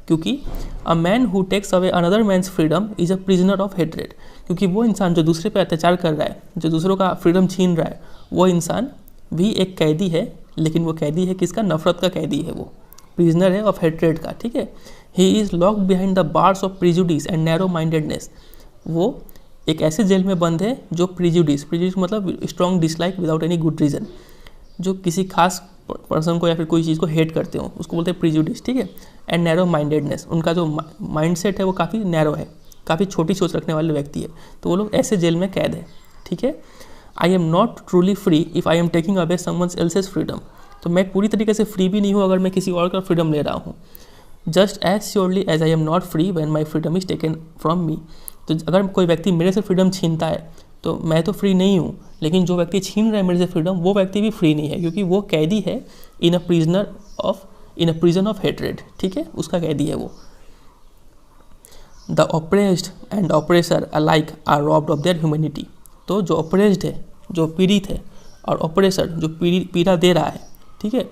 क्योंकि a man who takes away another man's freedom is a prisoner of hatred. क्योंकि वो इंसान जो दूसरे पे अत्याचार कर रहा है, जो दूसरों का फ्रीडम छीन रहा है, वो इंसान भी एक कैदी है, लेकिन वो कैदी है किसका? नफरत का कैदी है, वो प्रिजनर है ऑफ हेट्रेड का, ठीक है। He is locked behind the bars of prejudice and narrow mindedness. वो एक ऐसे जेल में बंद है जो प्रिजुडिस मतलब strong dislike without any good reason, जो किसी खास पर्सन को या फिर कोई चीज़ को हेट करते हो, उसको बोलते हैं प्रिजुडिस, ठीक है। एंड नैरो माइंडेडनेस, उनका जो माइंडसेट है वो काफ़ी नैरो है, काफ़ी छोटी सोच रखने वाले व्यक्ति है, तो वो लोग ऐसे जेल में कैद है, ठीक है। आई am not truly free if I am taking away someone else's freedom. तो मैं पूरी तरीके से फ्री भी नहीं हूँ अगर मैं किसी और का फ्रीडम ले रहा हूँ। Just as surely as I am not free when my freedom is taken from me. तो अगर कोई व्यक्ति मेरे से फ्रीडम छीनता है तो मैं तो फ्री नहीं हूँ, लेकिन जो व्यक्ति छीन रहा है मेरे से फ्रीडम, वो व्यक्ति भी फ्री नहीं है, क्योंकि वो कैदी है in a prison of hatred, ठीक है, उसका कैदी है वो। The oppressed and oppressor alike are robbed of their humanity. तो जो ऑपरेस्ड है, जो पीड़ित है, और ऑपरेसर जो पीड़ा दे रहा है, ठीक है,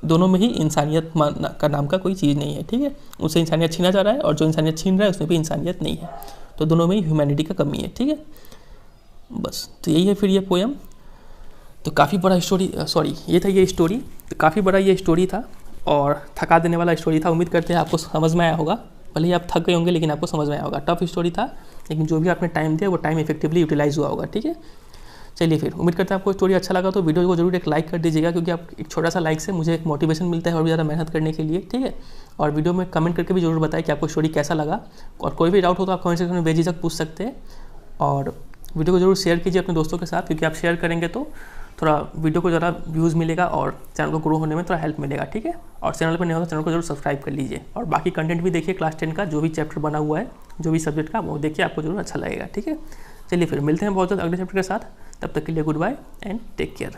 दोनों में ही इंसानियत का नाम का कोई चीज़ नहीं है, ठीक है। उससे इंसानियत छीना जा रहा है और जो इंसानियत छीन रहा है उसमें भी इंसानियत नहीं है, तो दोनों में ही ह्यूमैनिटी का कमी है, ठीक है। बस तो यही है फिर ये पोएम। तो काफ़ी बड़ा स्टोरी, ये था ये स्टोरी, तो काफ़ी बड़ा ये स्टोरी था और थका देने वाला स्टोरी था। उम्मीद करते हैं आपको समझ में आया होगा, भले ही आप थक गए होंगे लेकिन आपको समझ में आया होगा। टफ स्टोरी था, लेकिन जो भी आपने टाइम दिया वो टाइम इफेक्टिवली यूटिलाइज हुआ होगा, ठीक है। चलिए फिर, उम्मीद करते हैं आपको स्टोरी अच्छा लगा तो वीडियो को जरूर एक लाइक कर दीजिएगा, क्योंकि आप एक छोटा सा लाइक से मुझे एक मोटिवेशन मिलता है और भी ज़्यादा मेहनत करने के लिए, ठीक है। और वीडियो में कमेंट करके भी जरूर बताएं कि आपको स्टोरी कैसा लगा, और कोई भी डाउट हो तो आप कमेंट सेक्शन में बेझिझक पूछ सकते हैं। और वीडियो को जरूर शेयर कीजिए अपने दोस्तों के साथ, क्योंकि आप शेयर करेंगे तो थोड़ा वीडियो को ज़्यादा व्यूज़ मिलेगा और चैनल को ग्रो होने में थोड़ा हेल्प मिलेगा, ठीक है। और चैनल पर नहीं हो तो चैनल को जरूर सब्सक्राइब कर लीजिए, और बाकी कंटेंट भी देखिए, क्लास 10 का जो भी चैप्टर बना हुआ है, जो भी सब्जेक्ट का, वो देखिए, आपको जरूर अच्छा लगेगा, ठीक है। चलिए फिर मिलते हैं बहुत जल्द अगले चैप्टर के साथ, तब तक के लिए goodbye and take care.